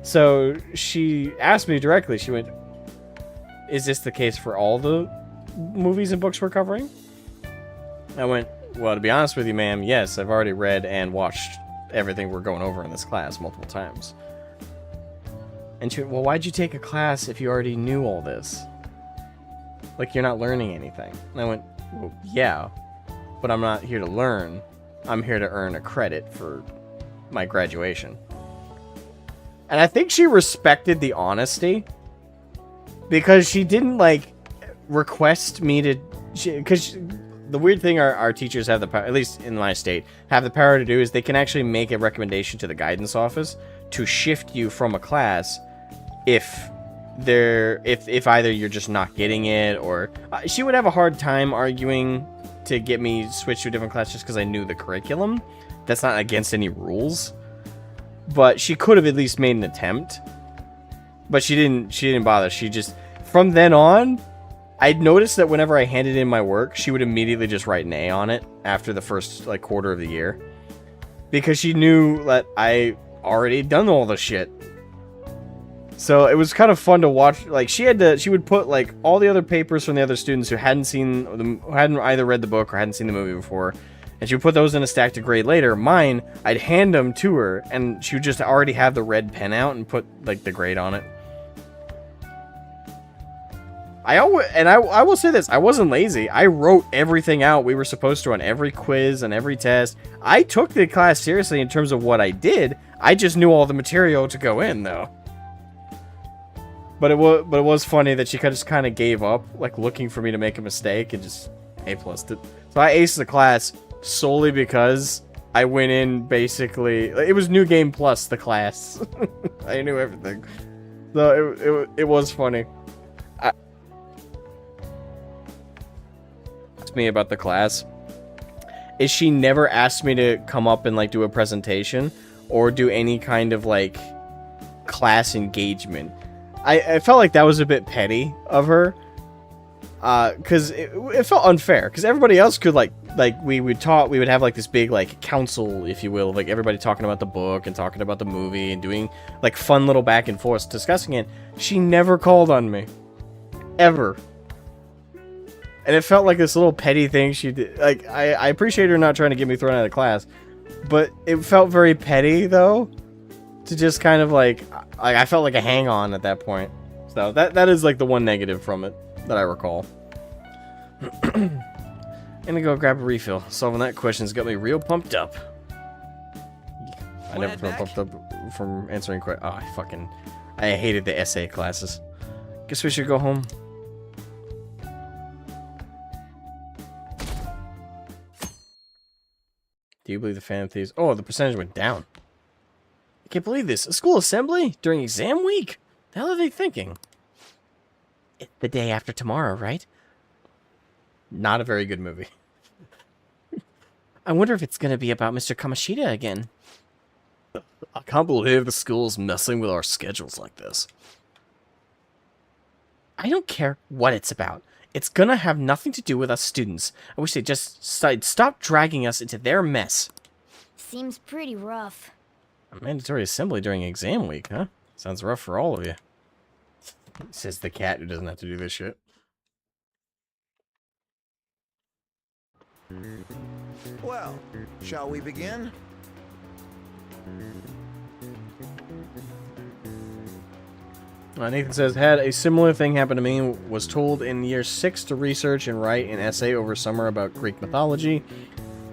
So she asked me directly, she went, is this the case for all the movies and books we're covering? I went, well, to be honest with you, ma'am, yes, I've already read and watched everything we're going over in this class multiple times. And she went, well, why'd you take a class if you already knew all this? Like, you're not learning anything. And I went, well, yeah, but I'm not here to learn. I'm here to earn a credit for my graduation. And I think she respected the honesty, because she didn't, like, request me to... Because the weird thing our teachers have the power, at least in my state, have the power to do is they can actually make a recommendation to the guidance office to shift you from a class if either you're just not getting it, or she would have a hard time arguing to get me switched to a different class just because I knew the curriculum. That's not against any rules, but she could have at least made an attempt. But she didn't bother. She just, from then on, I'd noticed that whenever I handed in my work, she would immediately just write an A on it after the first like quarter of the year, because she knew that I already done all the shit. So it was kind of fun to watch. Like, she would put like all the other papers from the other students who hadn't either read the book or hadn't seen the movie before, and she would put those in a stack to grade later. Mine, I'd hand them to her, and she would just already have the red pen out and put like the grade on it. I will say this, I wasn't lazy. I wrote everything out we were supposed to on every quiz and every test. I took the class seriously in terms of what I did. I just knew all the material to go in, though. But it was funny that she just kind of gave up, like looking for me to make a mistake, and just A+'d it. So I aced the class solely because I went in basically, it was New Game Plus, the class. I knew everything. So it was funny. Me about the class is she never asked me to come up and like do a presentation or do any kind of like class engagement. I felt like that was a bit petty of her, because it felt unfair, because everybody else could like we would have like this big like council, if you will, like everybody talking about the book and talking about the movie and doing like fun little back and forth discussing it. She never called on me ever. And it felt like this little petty thing she did. Like, I appreciate her not trying to get me thrown out of class, but it felt very petty, though, to just kind of, like I felt like a hang-on at that point. So, that is, like, the one negative from it. that I recall. I'm gonna go grab a refill. Solving that question's got me real pumped up. I never feel pumped up from answering questions. Oh, I hated the essay classes. Guess we should go home. Do you believe the Phantom Thieves? Oh, the percentage went down. I can't believe this. A school assembly during exam week? The hell are they thinking? It's the day after tomorrow, right? Not a very good movie. I wonder if it's going to be about Mr. Kamoshida again. I can't believe the school's messing with our schedules like this. I don't care what it's about. It's gonna have nothing to do with us students. I wish they'd just stop dragging us into their mess. Seems pretty rough. A mandatory assembly during exam week, huh? Sounds rough for all of you. Says the cat who doesn't have to do this shit. Well, shall we begin? Nathan says, had a similar thing happen to me. Was told in year 6 to research and write an essay over summer about Greek mythology.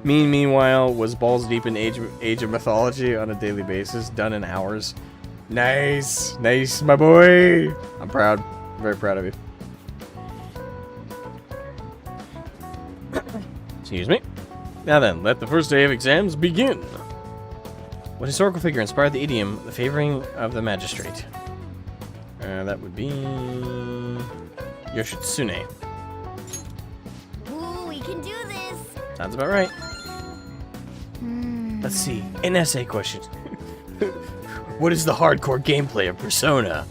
Meanwhile, was balls deep in Age of Mythology on a daily basis, done in hours. Nice, nice, my boy. I'm proud, very proud of you. Excuse me. Now then, let the first day of exams begin. What historical figure inspired the idiom, the favoring of the magistrate? That would be Yoshitsune. Ooh, we can do this. Sounds about right. Let's see. An essay question. What is the hardcore gameplay of Persona?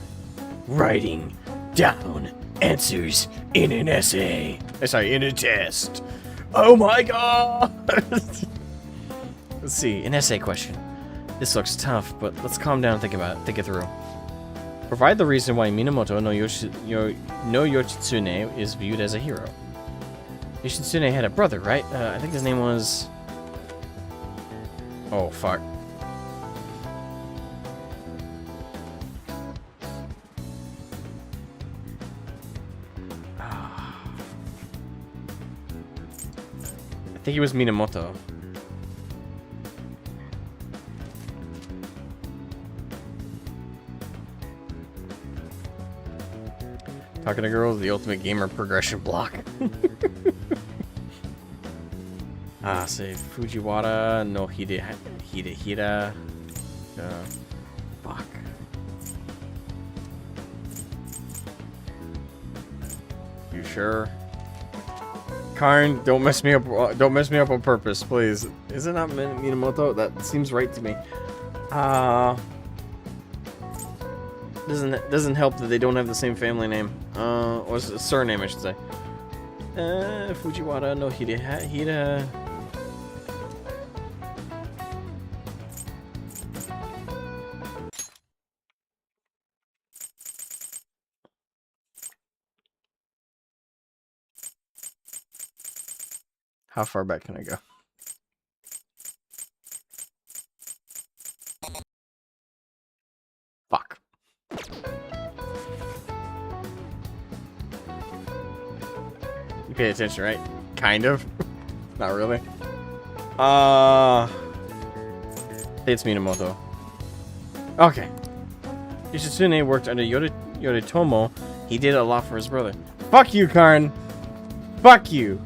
Writing down answers in an essay. Sorry, in a test. Oh my god! Let's see. An essay question. This looks tough, but let's calm down and think it through. Provide the reason why Minamoto no Yoshitsune is viewed as a hero. Yoshitsune had a brother, right? I think his name was... Oh, fuck. I think he was Minamoto. Talking to girls, the ultimate gamer progression block. Say Fujiwara no Hidehira. Fuck. You sure? Karn, don't mess me up. Don't mess me up on purpose, please. Is it not Minamoto? That seems right to me. Doesn't help that they don't have the same family name. Or surname, I should say. Fujiwara no Hidehira. How far back can I go? Fuck. You pay attention, right? Kind of. Not really. It's Minamoto. Okay. Yoshitsune worked under Yoritomo. He did a lot for his brother. Fuck you, Karn. Fuck you.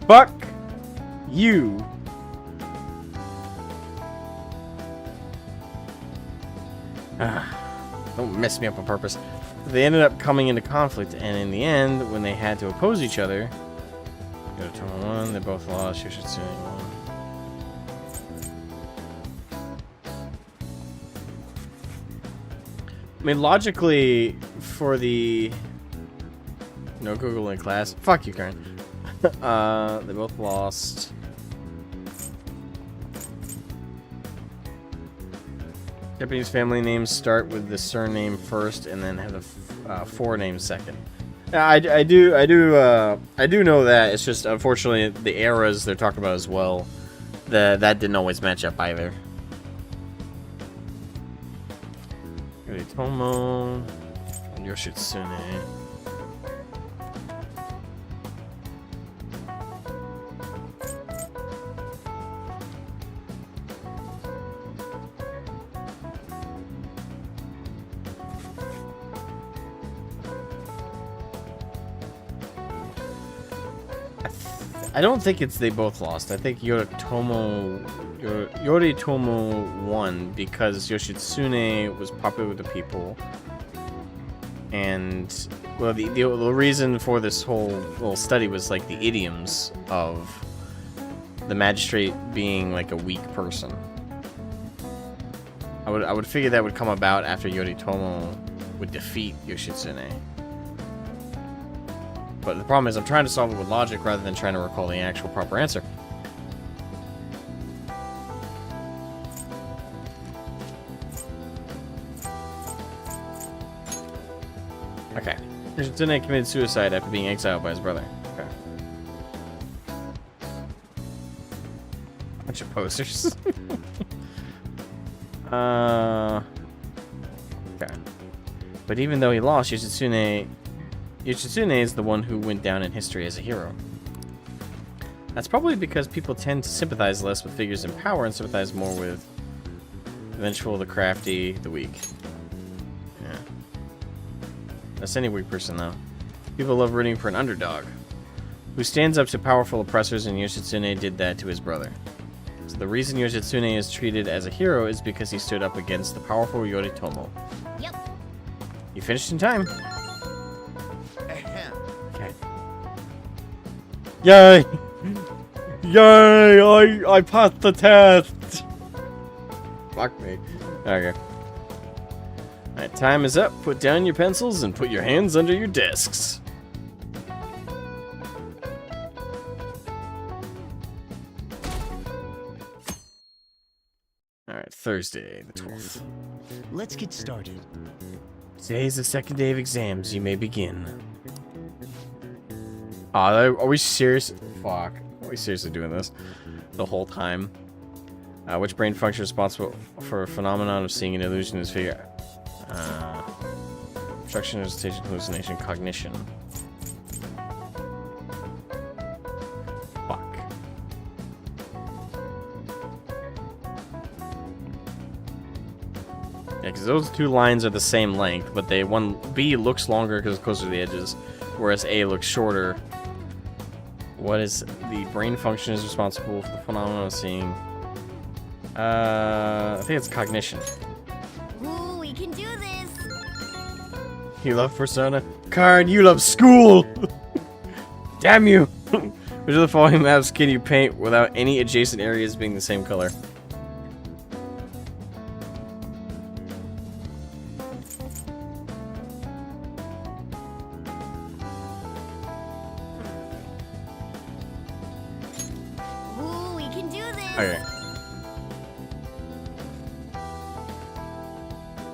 Fuck you. Don't mess me up on purpose. They ended up coming into conflict, and in the end, when they had to oppose each other, Yoritomo won, they both lost, Yoshitsune won. I mean, logically, for the... No Google in class. Fuck you, Karen. They both lost. Japanese family names start with the surname first, and then have the forename second. I do know that. It's just unfortunately the eras they're talking about as well. That didn't always match up either. Yoritomo, Yoshitsune. I don't think it's they both lost. I think Yoritomo won because Yoshitsune was popular with the people. And, well, the reason for this whole little study was, like, the idioms of the magistrate being, like, a weak person. I would figure that would come about after Yoritomo would defeat Yoshitsune. But the problem is I'm trying to solve it with logic rather than trying to recall the actual proper answer. Okay. Yoshitsune committed suicide after being exiled by his brother. Okay. Bunch of posters. Okay. But even though he lost, Yoshitsune is the one who went down in history as a hero. That's probably because people tend to sympathize less with figures in power and sympathize more with the vengeful, the crafty, the weak. Yeah. That's any weak person, though. People love rooting for an underdog who stands up to powerful oppressors, and Yoshitsune did that to his brother. So the reason Yoshitsune is treated as a hero is because he stood up against the powerful Yoritomo. Yep. You finished in time. Ahem. Okay. Yay! Yay! I passed the test! Fuck me. Okay. Alright, time is up. Put down your pencils and put your hands under your desks. Alright, Thursday, the 12th. Let's get started. Today is the second day of exams. You may begin. Are we serious? Fuck. Are we seriously doing this the whole time? Which brain function is responsible for a phenomenon of seeing an illusion in this figure? Obstruction, hesitation, hallucination, cognition. Fuck. Yeah, because those two lines are the same length, but one B looks longer because it's closer to the edges, whereas A looks shorter. What is the brain function is responsible for the phenomenon of seeing? I think it's cognition. Ooh, we can do this. You love Persona? Karn, you love school! Damn you! Which of the following maps can you paint without any adjacent areas being the same color? Ooh, we can do this. Okay.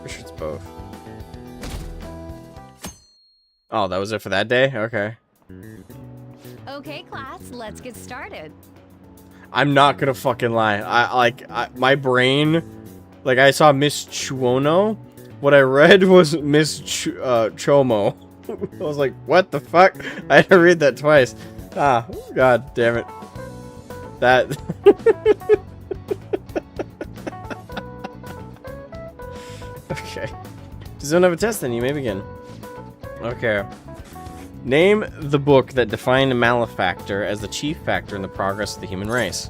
Pretty sure it's both. Oh, that was it for that day? Okay. Okay, class, let's get started. I'm not gonna fucking lie. My brain, like, I saw Miss Chuono. What I read was Miss Chomo. I was like, what the fuck? I had to read that twice. Ah, god damn it. That. Okay. Does anyone have a test then? You may begin. Okay. Name the book that defined malefactor as the chief factor in the progress of the human race.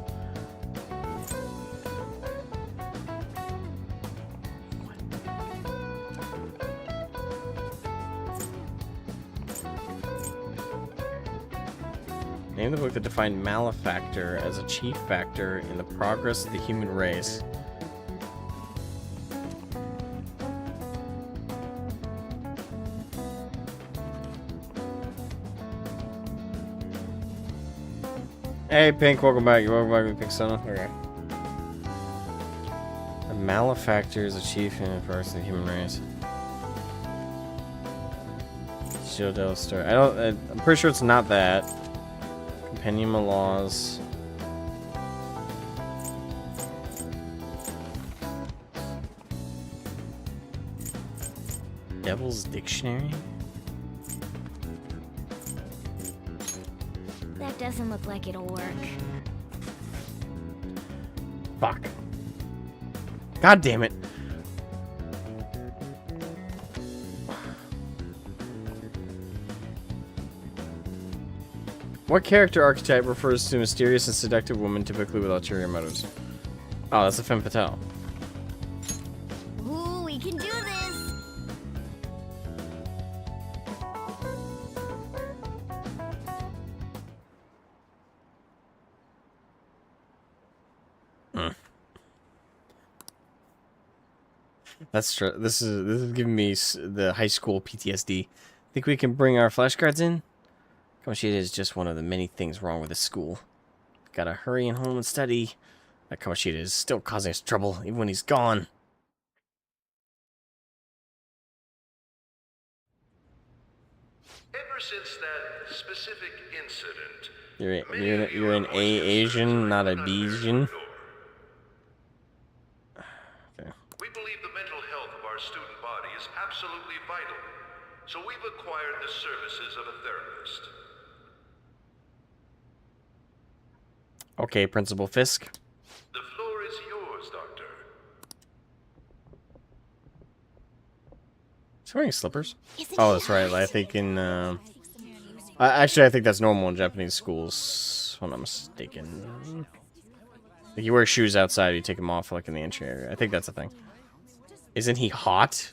Name the book that defined malefactor as a chief factor in the progress of the human race. Hey, Pink, welcome back. You're welcome back to Pink Sona. Okay. A malefactor is a chief in the progress of the human race. Shieldell story. I'm pretty sure it's not that. Compendium of Laws. Devil's Dictionary? That doesn't look like it'll work. Fuck. God damn it. What character archetype refers to a mysterious and seductive woman, typically with ulterior motives? Oh, that's a femme fatale. Ooh, we can do this! That's true. This is giving me the high school PTSD. Think we can bring our flashcards in? Kamoshida is just one of the many things wrong with this school. Gotta hurry and home and study. That Kamoshida is still causing us trouble, even when he's gone. Ever since that specific incident, You're an A Asian, not a Besian. Okay. we believe the mental health of our student body is absolutely vital, so we've acquired the services of a therapist. Okay, Principal Fisk. The floor is yours, Doctor. Is he wearing slippers? Isn't Oh, he that's right. I hot? think in actually, I think that's normal in Japanese schools, if I'm not mistaken. Like you wear shoes outside, you take them off like in the entry area. I think that's a thing. Isn't he hot?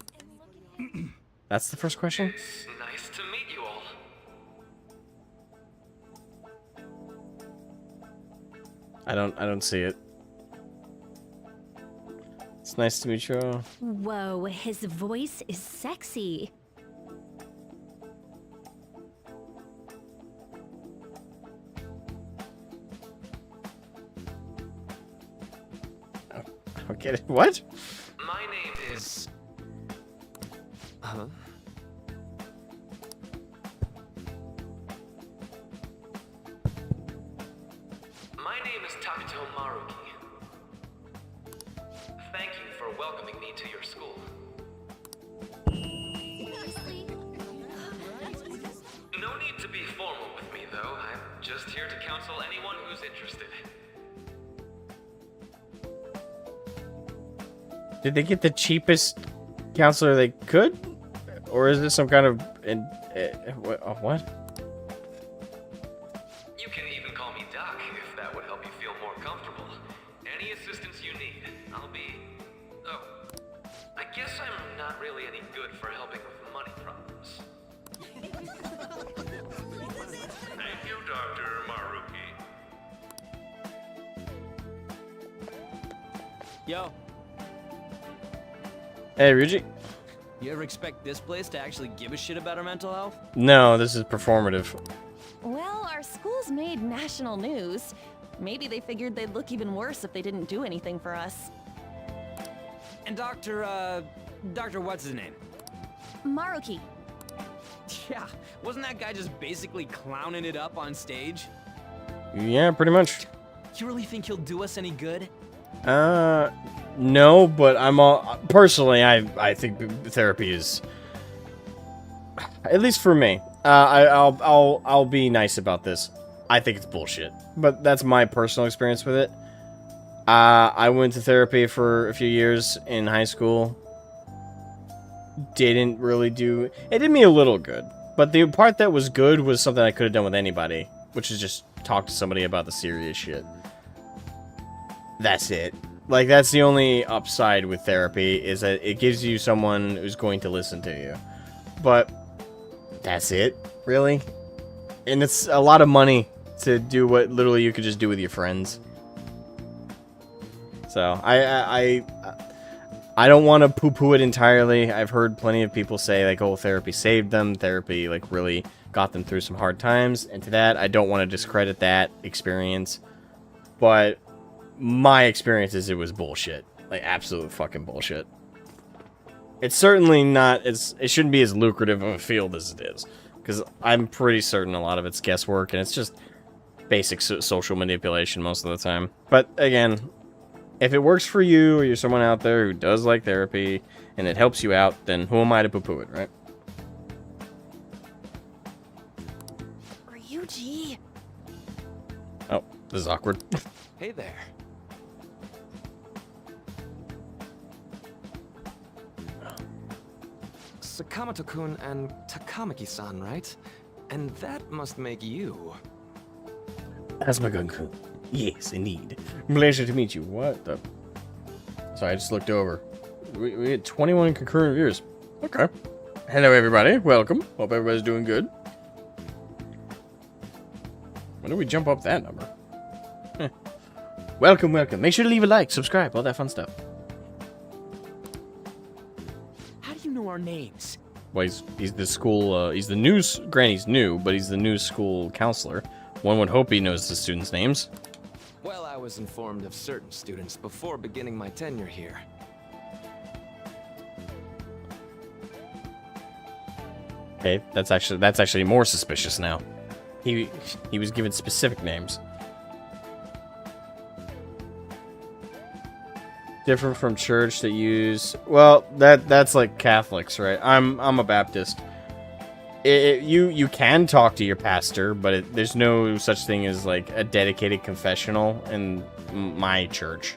That's the first question. It's nice to meet you all. I don't see it. It's nice to meet you. Whoa, his voice is sexy. Okay, what? My name is... Huh? My name is Takuto Maruki. Thank you for welcoming me to your school. No need to be formal with me, though. I'm just here to counsel anyone who's interested. Did they get the cheapest counselor they could? Or is this some kind of... what? You can even call me Doc, if that would help you feel more comfortable. Any assistance you need, I'll be... Oh, I guess I'm not really any good for helping with money problems. Thank you, Dr. Maruki. Yo, Hey, Ryuji? you ever expect this place to actually give a shit about our mental health? No, this is performative. Well, our school's made national news. Maybe they figured they'd look even worse if they didn't do anything for us. And Dr. what's his name? Maruki. Yeah, wasn't that guy just basically clowning it up on stage? Yeah, pretty much. You really think he'll do us any good? No, but I'm all... Personally, I think therapy is... At least for me. I'll be nice about this. I think it's bullshit. But that's my personal experience with it. I went to therapy for a few years in high school. Didn't really do... It did me a little good. But the part that was good was something I could have done with anybody. Which is just talk to somebody about the serious shit. That's it. Like, that's the only upside with therapy, is that it gives you someone who's going to listen to you. But that's it, really. And it's a lot of money to do what literally you could just do with your friends. So, I don't want to poo-poo it entirely. I've heard plenty of people say, like, oh, therapy saved them. Therapy, like, really got them through some hard times. And to that, I don't want to discredit that experience. But my experience is it was bullshit. Like, absolute fucking bullshit. It's certainly not as... It shouldn't be as lucrative of a field as it is. Because I'm pretty certain a lot of it's guesswork, and it's just basic social manipulation most of the time. But, again, if it works for you, or you're someone out there who does like therapy, and it helps you out, then who am I to poo-poo it, right? Ryuji. Oh, this is awkward. Hey there. Sakamoto-kun and Takamaki-san, right? And that must make you. Asmagunku. Yes, indeed. Pleasure to meet you. What the? Sorry, I just looked over. We had 21 concurrent viewers. Okay. Hello, everybody. Welcome. Hope everybody's doing good. When did we jump up that number? Heh. Welcome, welcome. Make sure to leave a like, subscribe, all that fun stuff. How do you know our names? Well, he's the school, he's the new, Granny's new, but he's the new school counselor. One would hope he knows the students' names. Well, I was informed of certain students before beginning my tenure here. Okay, that's actually more suspicious now. He was given specific names. Different from church that use, well, that's like Catholics, right? I'm a Baptist. You can talk to your pastor, but there's no such thing as like a dedicated confessional in my church.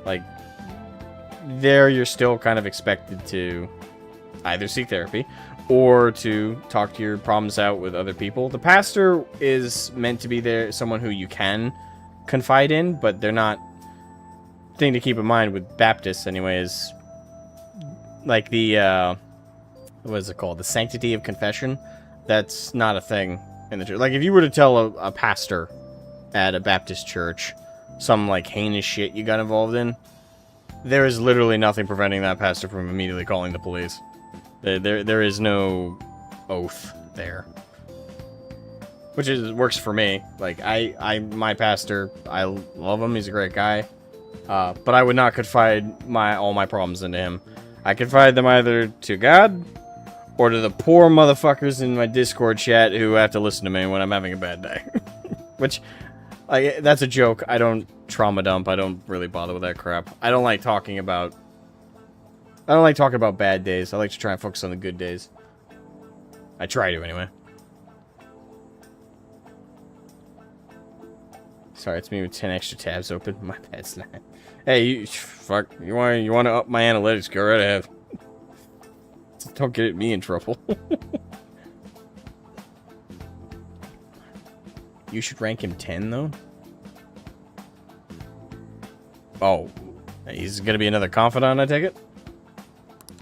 Like there, you're still kind of expected to either seek therapy or to talk to your problems out with other people. The pastor is meant to be there, someone who you can confide in, but they're not. Thing to keep in mind with Baptists, anyway, is like the what is it called? The sanctity of confession. That's not a thing in the church. Like if you were to tell a pastor at a Baptist church some like heinous shit you got involved in, there is literally nothing preventing that pastor from immediately calling the police. There is no oath there, which works for me. Like my pastor, I love him. He's a great guy. But I would not confide all my problems into him. I confide them either to God or to the poor motherfuckers in my Discord chat who have to listen to me when I'm having a bad day. Which, that's a joke. I don't trauma dump. I don't really bother with that crap. I don't like talking about bad days. I like to try and focus on the good days. I try to, anyway. Sorry, it's me with 10 extra tabs open. My bad, Slime. Hey, you want to up my analytics? Go right ahead. Don't get me in trouble. You should rank him 10, though. Oh, he's gonna be another confidant, I take it?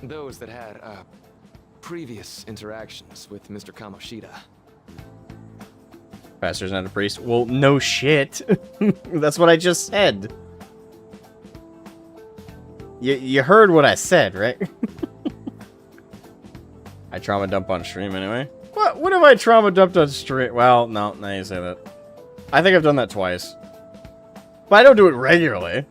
Those that had, previous interactions with Mr. Kamoshida. Pastor's not a priest. Well, no shit. That's what I just said. You heard what I said, right? I trauma dump on stream anyway. What have I trauma dumped on stream? Well, no, now you say that. I think I've done that twice. But I don't do it regularly.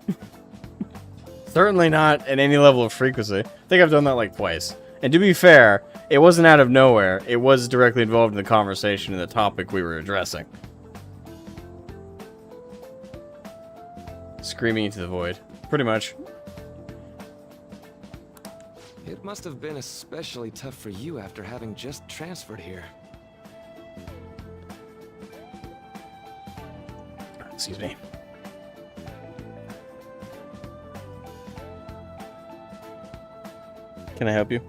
Certainly not at any level of frequency. I think I've done that like twice. And to be fair, it wasn't out of nowhere. It was directly involved in the conversation and the topic we were addressing. Screaming into the void. Pretty much. It must have been especially tough for you after having just transferred here. Excuse me. Can I help you?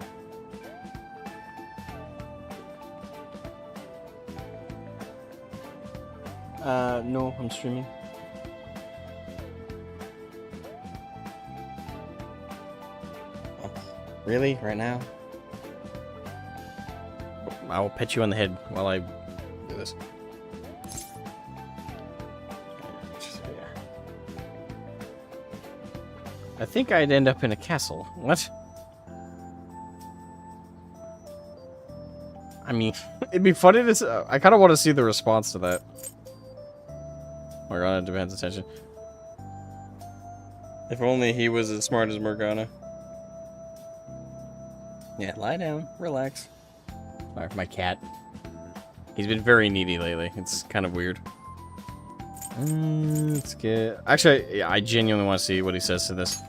No, I'm streaming. Oh, really? Right now? I will pet you on the head while I do this. I think I'd end up in a castle. What? I mean, it'd be funny to... I kind of want to see the response to that. Morgana demands attention. If only he was as smart as Morgana. Yeah, lie down. Relax. Sorry, my cat. He's been very needy lately. It's kind of weird. Let's get... Actually, yeah, I genuinely want to see what he says to this.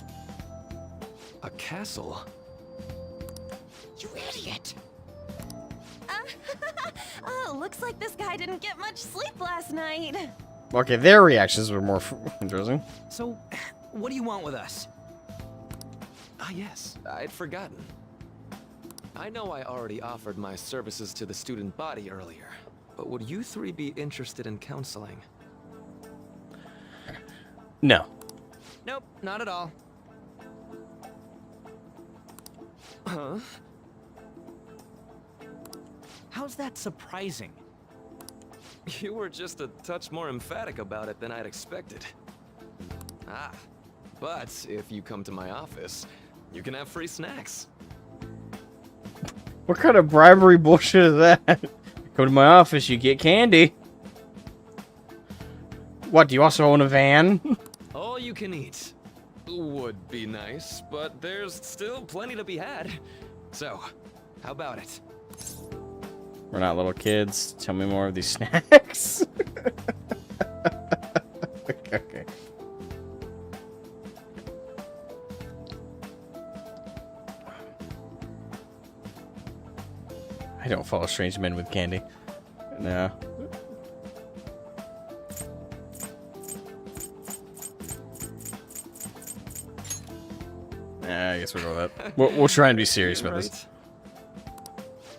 A castle? You idiot! Oh, looks like this guy didn't get much sleep last night. Okay, their reactions were more interesting. So, what do you want with us? Ah, yes, I'd forgotten. I know I already offered my services to the student body earlier, but would you three be interested in counseling? No. Nope, not at all. Huh? How's that surprising? You were just a touch more emphatic about it than I'd expected. Ah, but if you come to my office, you can have free snacks. What kind of bribery bullshit is that? Come to my office, you get candy. What, do you also own a van? All you can eat. Would be nice, but there's still plenty to be had. So, how about it? We're not little kids. Tell me more of these snacks. Okay. I don't follow strange men with candy. No. I guess we'll go with that. We'll try and be serious about this.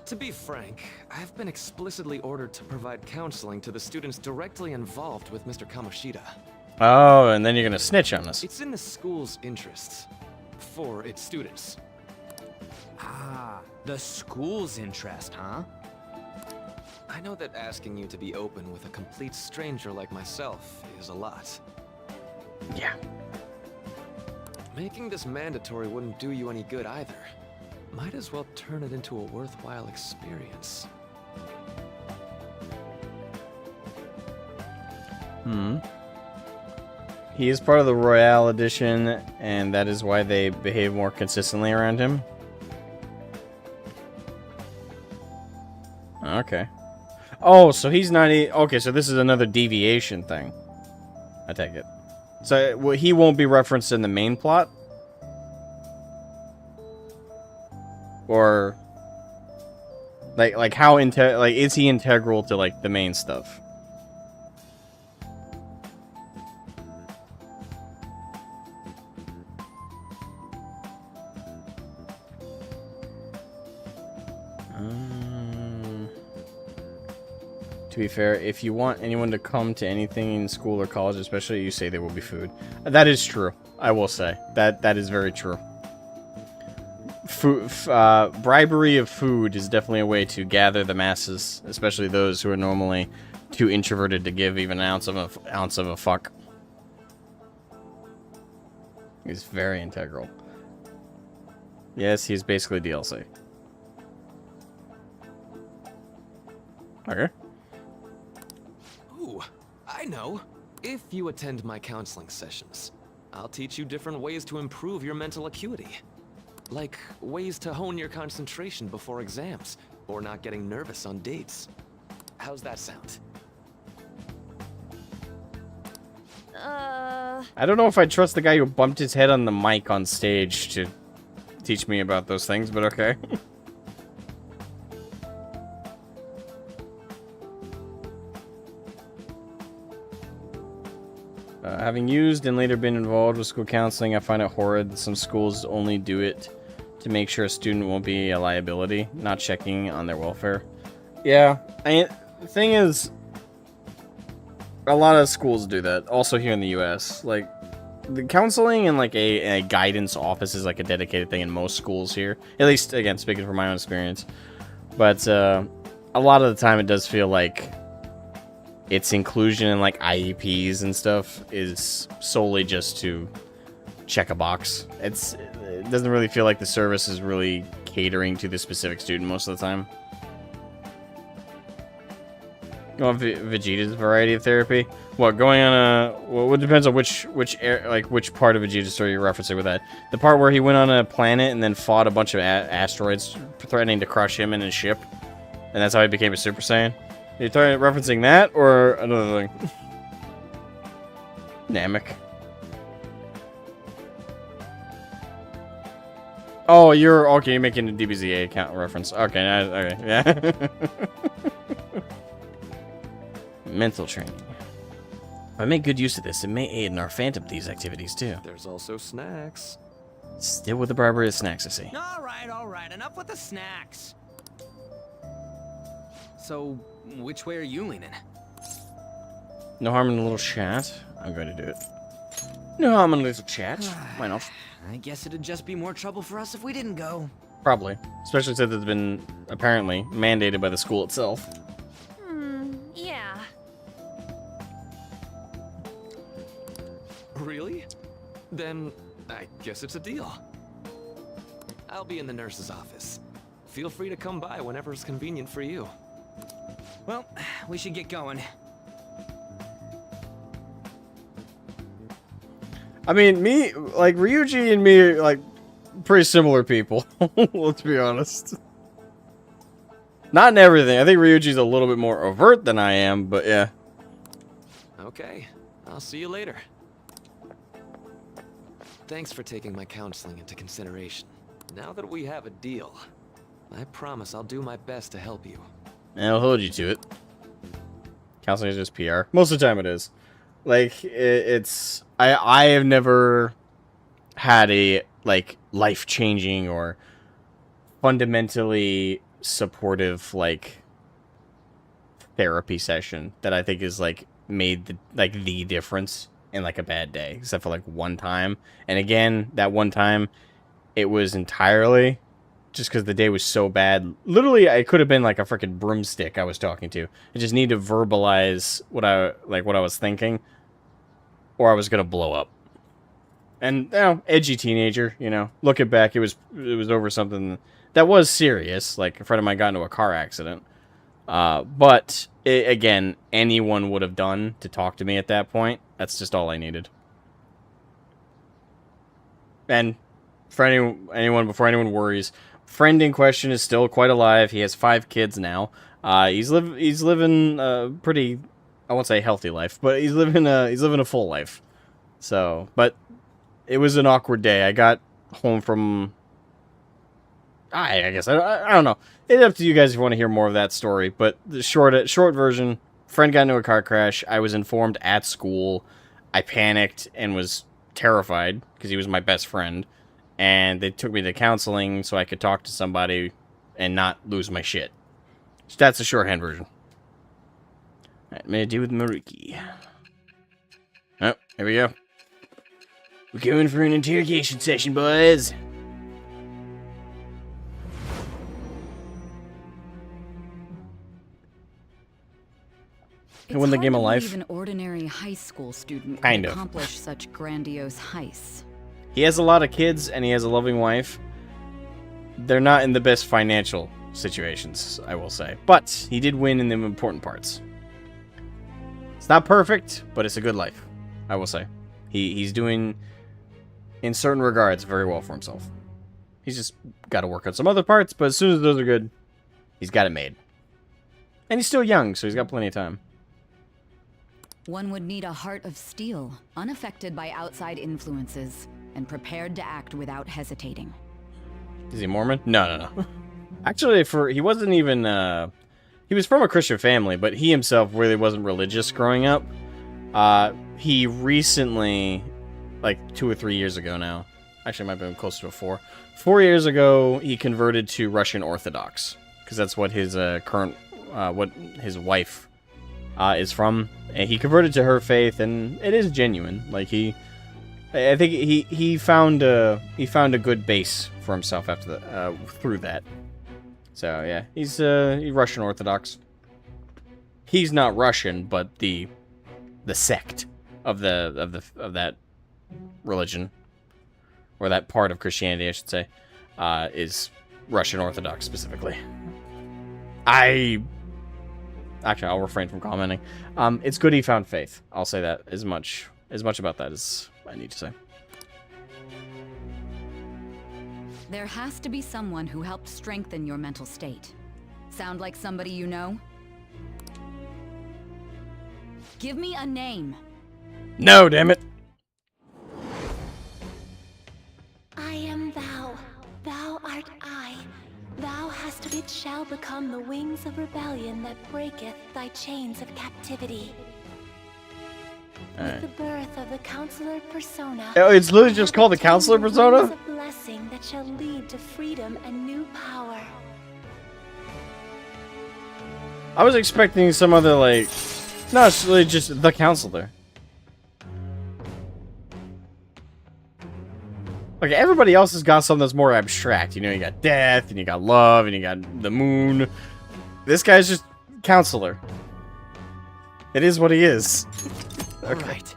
To be frank, I've been explicitly ordered to provide counseling to the students directly involved with Mr. Kamoshida. Oh, and then you're gonna snitch on us. It's in the school's interests. For its students. Ah, the school's interest, huh? I know that asking you to be open with a complete stranger like myself is a lot. Yeah. Making this mandatory wouldn't do you any good either. Might as well turn it into a worthwhile experience. He is part of the Royale Edition, and that is why they behave more consistently around him. Okay. Oh, so he's not... Okay, so this is another deviation thing. I take it. So well, he won't be referenced in the main plot? Or... Like how... is he integral to, like, the main stuff? To be fair, if you want anyone to come to anything in school or college, especially, you say there will be food. That is true. I will say that is very true. Bribery of food is definitely a way to gather the masses, especially those who are normally too introverted to give even an ounce of a fuck. He's very integral. Yes, he's basically DLC. Okay. Ooh, I know. If you attend my counseling sessions, I'll teach you different ways to improve your mental acuity. Like ways to hone your concentration before exams, or not getting nervous on dates. How's that sound? I don't know if I trust the guy who bumped his head on the mic on stage to teach me about those things, but okay. Having used and later been involved with school counseling, I find it horrid that some schools only do it to make sure a student won't be a liability, not checking on their welfare. Yeah, the thing is, a lot of schools do that. Also here in the U.S., like the counseling and like a guidance office is like a dedicated thing in most schools here. At least, again, speaking from my own experience. But a lot of the time, it does feel like its inclusion in like IEPs and stuff is solely just to check a box. It doesn't really feel like the service is really catering to the specific student most of the time. Well, Vegeta's variety of therapy. What, going on a... Well, it depends on which part of Vegeta's story you're referencing with that. The part where he went on a planet and then fought a bunch of asteroids threatening to crush him and his ship, and that's how he became a Super Saiyan. You're referencing that or another thing? Namek. Oh, you're okay. You're making a DBZA account reference. Okay, okay, yeah. Mental training. If I make good use of this, it may aid in our Phantom Thieves activities too. There's also snacks. Still with the bribery of snacks, I see. All right, enough with the snacks. So, which way are you leaning? No harm in a little chat. I'm going to do it. No, I'm gonna little chat. Why not? I guess it'd just be more trouble for us if we didn't go. Probably. Especially since it's been apparently mandated by the school itself. Yeah. Really? Then I guess it's a deal. I'll be in the nurse's office. Feel free to come by whenever it's convenient for you. Well, we should get going. I mean, me, like, Ryuji and me are, like, pretty similar people. Let's be honest. Not in everything. I think Ryuji's a little bit more overt than I am, but yeah. Okay, I'll see you later. Thanks for taking my counseling into consideration. Now that we have a deal, I promise I'll do my best to help you. And I'll hold you to it. Counseling is just PR. Most of the time it is. Like, it's... I have never had a, like, life-changing or fundamentally supportive, like, therapy session that I think is, like, made, the difference in, like, a bad day. Except for, like, one time. And again, that one time, it was entirely just because the day was so bad. Literally, I could have been, like, a freaking broomstick I was talking to. I just need to verbalize what I was thinking, or I was gonna blow up. And, you know, edgy teenager, you know, looking back, it was over something that was serious. Like, a friend of mine got into a car accident. But, again, anyone would have done to talk to me at that point. That's just all I needed. And for anyone, before anyone worries, friend in question is still quite alive. He has 5 kids now. He's living a pretty, I won't say healthy life, but he's living a full life. So, but it was an awkward day. I got home from, I guess I don't know. It's up to you guys if you want to hear more of that story. But the short version: friend got into a car crash. I was informed at school. I panicked and was terrified because he was my best friend. And they took me to counseling so I could talk to somebody and not lose my shit. So that's the shorthand version. Alright, I'm gonna do with Maruki. Oh, here we go. We're going for an interrogation session, boys. It's win the game hard of to life. believe an ordinary high school student Kind could of. accomplish such grandiose heists. He has a lot of kids and he has a loving wife. They're not in the best financial situations, I will say. But he did win in the important parts. It's not perfect, but it's a good life, I will say. He's doing, in certain regards, very well for himself. He's just got to work on some other parts, but as soon as those are good, he's got it made. And he's still young, so he's got plenty of time. One would need a heart of steel, unaffected by outside influences, and prepared to act without hesitating. Is he Mormon? No. Actually, he wasn't even, he was from a Christian family, but he himself really wasn't religious growing up. He recently, like 2 or 3 years ago now, actually it might have been closer to 4. 4 years ago, he converted to Russian Orthodox, because that's what his what his wife is from. And he converted to her faith, and it is genuine. Like I think he found a good base for himself after through that. So yeah, he's Russian Orthodox. He's not Russian, but the sect of that religion, or that part of Christianity, I should say, is Russian Orthodox specifically. Actually, I'll refrain from commenting. It's good he found faith. I'll say that as much about that as I need to say. There has to be someone who helped strengthen your mental state. Sound like somebody you know? Give me a name. No, damn it. I am thou. Thou art I. Thou hast which shall become the wings of rebellion that breaketh thy chains of captivity. With the birth of the Counselor Persona. Oh, it's literally just called the Counselor Persona? Wings of blessing that shall lead to freedom and new power. I was expecting some other, like... No, it's really just the Counselor. Like, everybody else has got something that's more abstract. You know, you got death, and you got love, and you got the moon. This guy's just counselor. It is what he is. Okay. Right.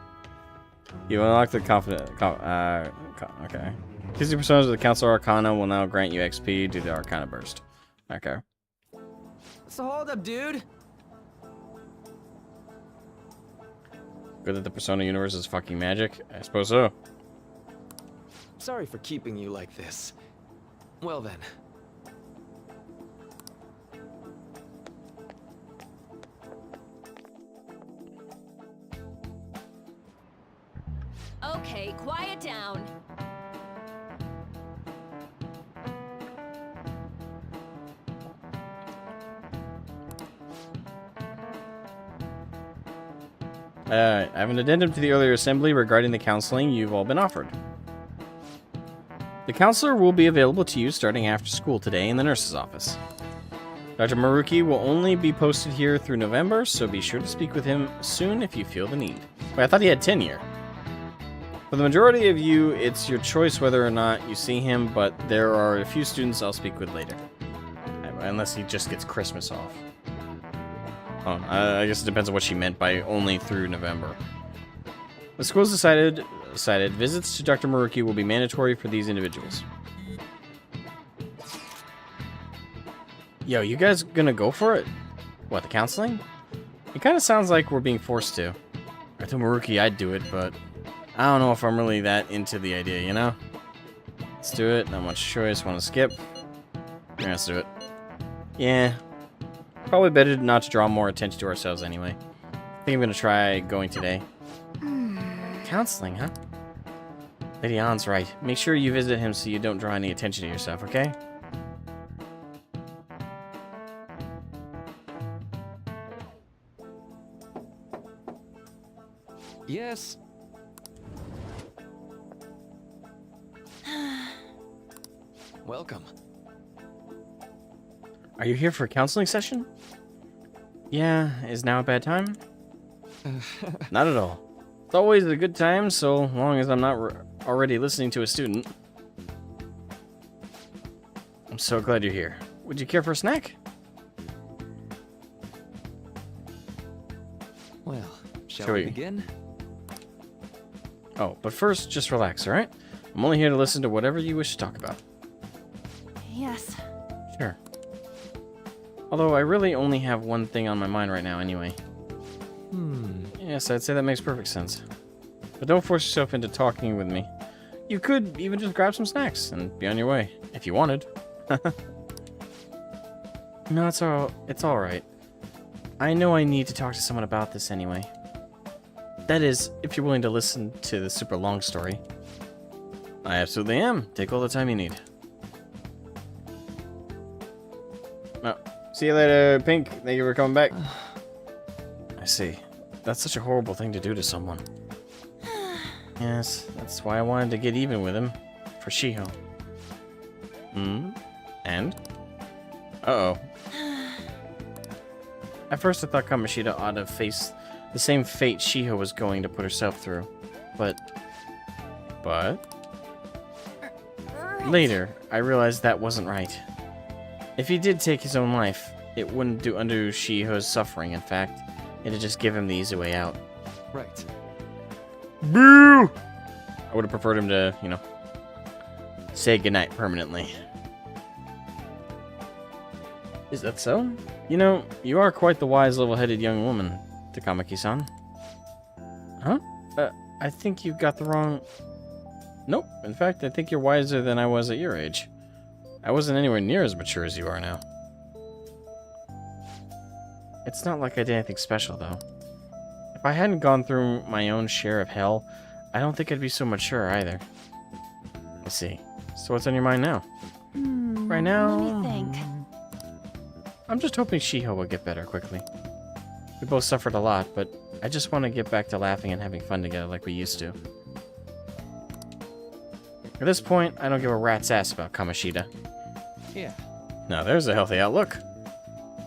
You unlock the confident. Okay. These personas of the Counselor Arcana will now grant you XP due to the Arcana Burst. Okay. So hold up, dude. Good that the Persona universe is fucking magic? I suppose so. Sorry for keeping you like this. Well then. Okay, quiet down. I have an addendum to the earlier assembly regarding the counseling you've all been offered. The counselor will be available to you starting after school today in the nurse's office. Dr. Maruki will only be posted here through November, so be sure to speak with him soon if you feel the need. Wait, I thought he had tenure. For the majority of you, it's your choice whether or not you see him, but there are a few students I'll speak with later. Unless he just gets Christmas off. Oh, I guess it depends on what she meant by only through November. The school's decided visits to Dr. Maruki will be mandatory for these individuals. Yo, you guys gonna go for it? What, the counseling? It kind of sounds like we're being forced to. I told Maruki I'd do it, but I don't know if I'm really that into the idea, you know? Let's do it. Not much choice. Want to skip? Yeah, let's do it. Yeah. Probably better not to draw more attention to ourselves anyway. I think I'm gonna try going today. Counseling, huh? Lady Ann's right. Make sure you visit him so you don't draw any attention to yourself, okay? Yes. Welcome. Are you here for a counseling session? Yeah, is now a bad time? Not at all. It's always a good time, so long as I'm not already listening to a student. I'm so glad you're here. Would you care for a snack? Well, shall Shall we we- begin? Oh, but first, just relax, alright? I'm only here to listen to whatever you wish to talk about. Yes. Sure. Although I really only have one thing on my mind right now anyway. Yes, I'd say that makes perfect sense. But don't force yourself into talking with me. You could even just grab some snacks and be on your way, if you wanted. No, it's all right. I know I need to talk to someone about this anyway. That is, if you're willing to listen to the super long story. I absolutely am. Take all the time you need. Oh, see you later, Pink. Thank you for coming back. I see. That's such a horrible thing to do to someone. Yes, that's why I wanted to get even with him. For Shiho. And? Uh-oh. At first I thought Kamoshida ought to face the same fate Shiho was going to put herself through. But... Later, I realized that wasn't right. If he did take his own life, it wouldn't undo Shiho's suffering. In fact, it'd just give him the easy way out. Right. Boo! I would have preferred him to, you know, say goodnight permanently. Is that so? You know, you are quite the wise, level-headed young woman, Takamaki-san. Huh? I think you got the wrong... Nope. In fact, I think you're wiser than I was at your age. I wasn't anywhere near as mature as you are now. It's not like I did anything special, though. If I hadn't gone through my own share of hell, I don't think I'd be so mature either. I see. So what's on your mind now? Right now... Let me think. I'm just hoping Shiho will get better quickly. We both suffered a lot, but I just want to get back to laughing and having fun together like we used to. At this point, I don't give a rat's ass about Kamoshida. Yeah. Now there's a healthy outlook.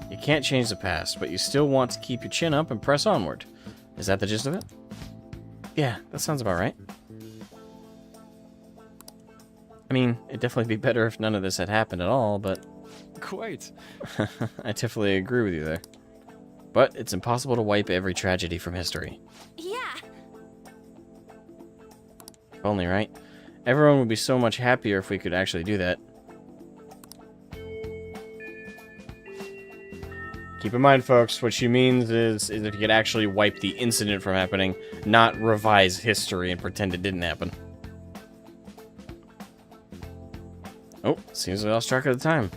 You can't change the past, but you still want to keep your chin up and press onward. Is that the gist of it? Yeah, that sounds about right. I mean, it'd definitely be better if none of this had happened at all, but... Quite. I definitely agree with you there. But it's impossible to wipe every tragedy from history. Yeah. If only, right? Everyone would be so much happier if we could actually do that. Keep in mind, folks, what she means is if you could actually wipe the incident from happening, not revise history and pretend it didn't happen. Oh, seems we lost track of the time.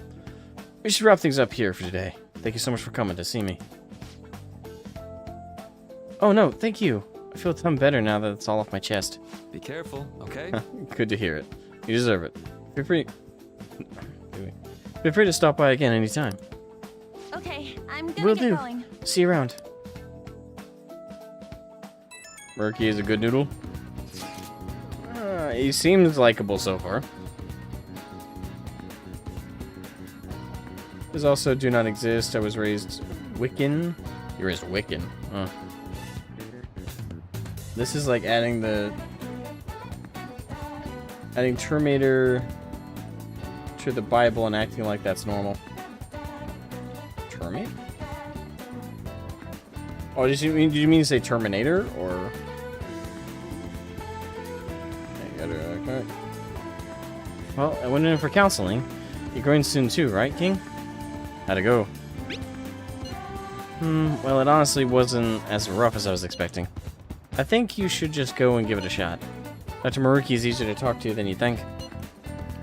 We should wrap things up here for today. Thank you so much for coming to see me. Oh no, thank you. I feel a ton better now that it's all off my chest. Be careful, okay? Good to hear it. You deserve it. Feel free to stop by again anytime. Okay, I'm gonna Will get do. going. See you around. Murky is a good noodle. He seems likable so far. There's also do not exist. I was raised Wiccan. You raised Wiccan. Huh. This is like adding Terminator to the Bible and acting like that's normal. Terminator? Oh, did you mean to say Terminator or? Okay. Well, I went in for counseling. You're going soon too, right, King? How'd it go? Well, it honestly wasn't as rough as I was expecting. I think you should just go and give it a shot. Dr. Maruki is easier to talk to than you think.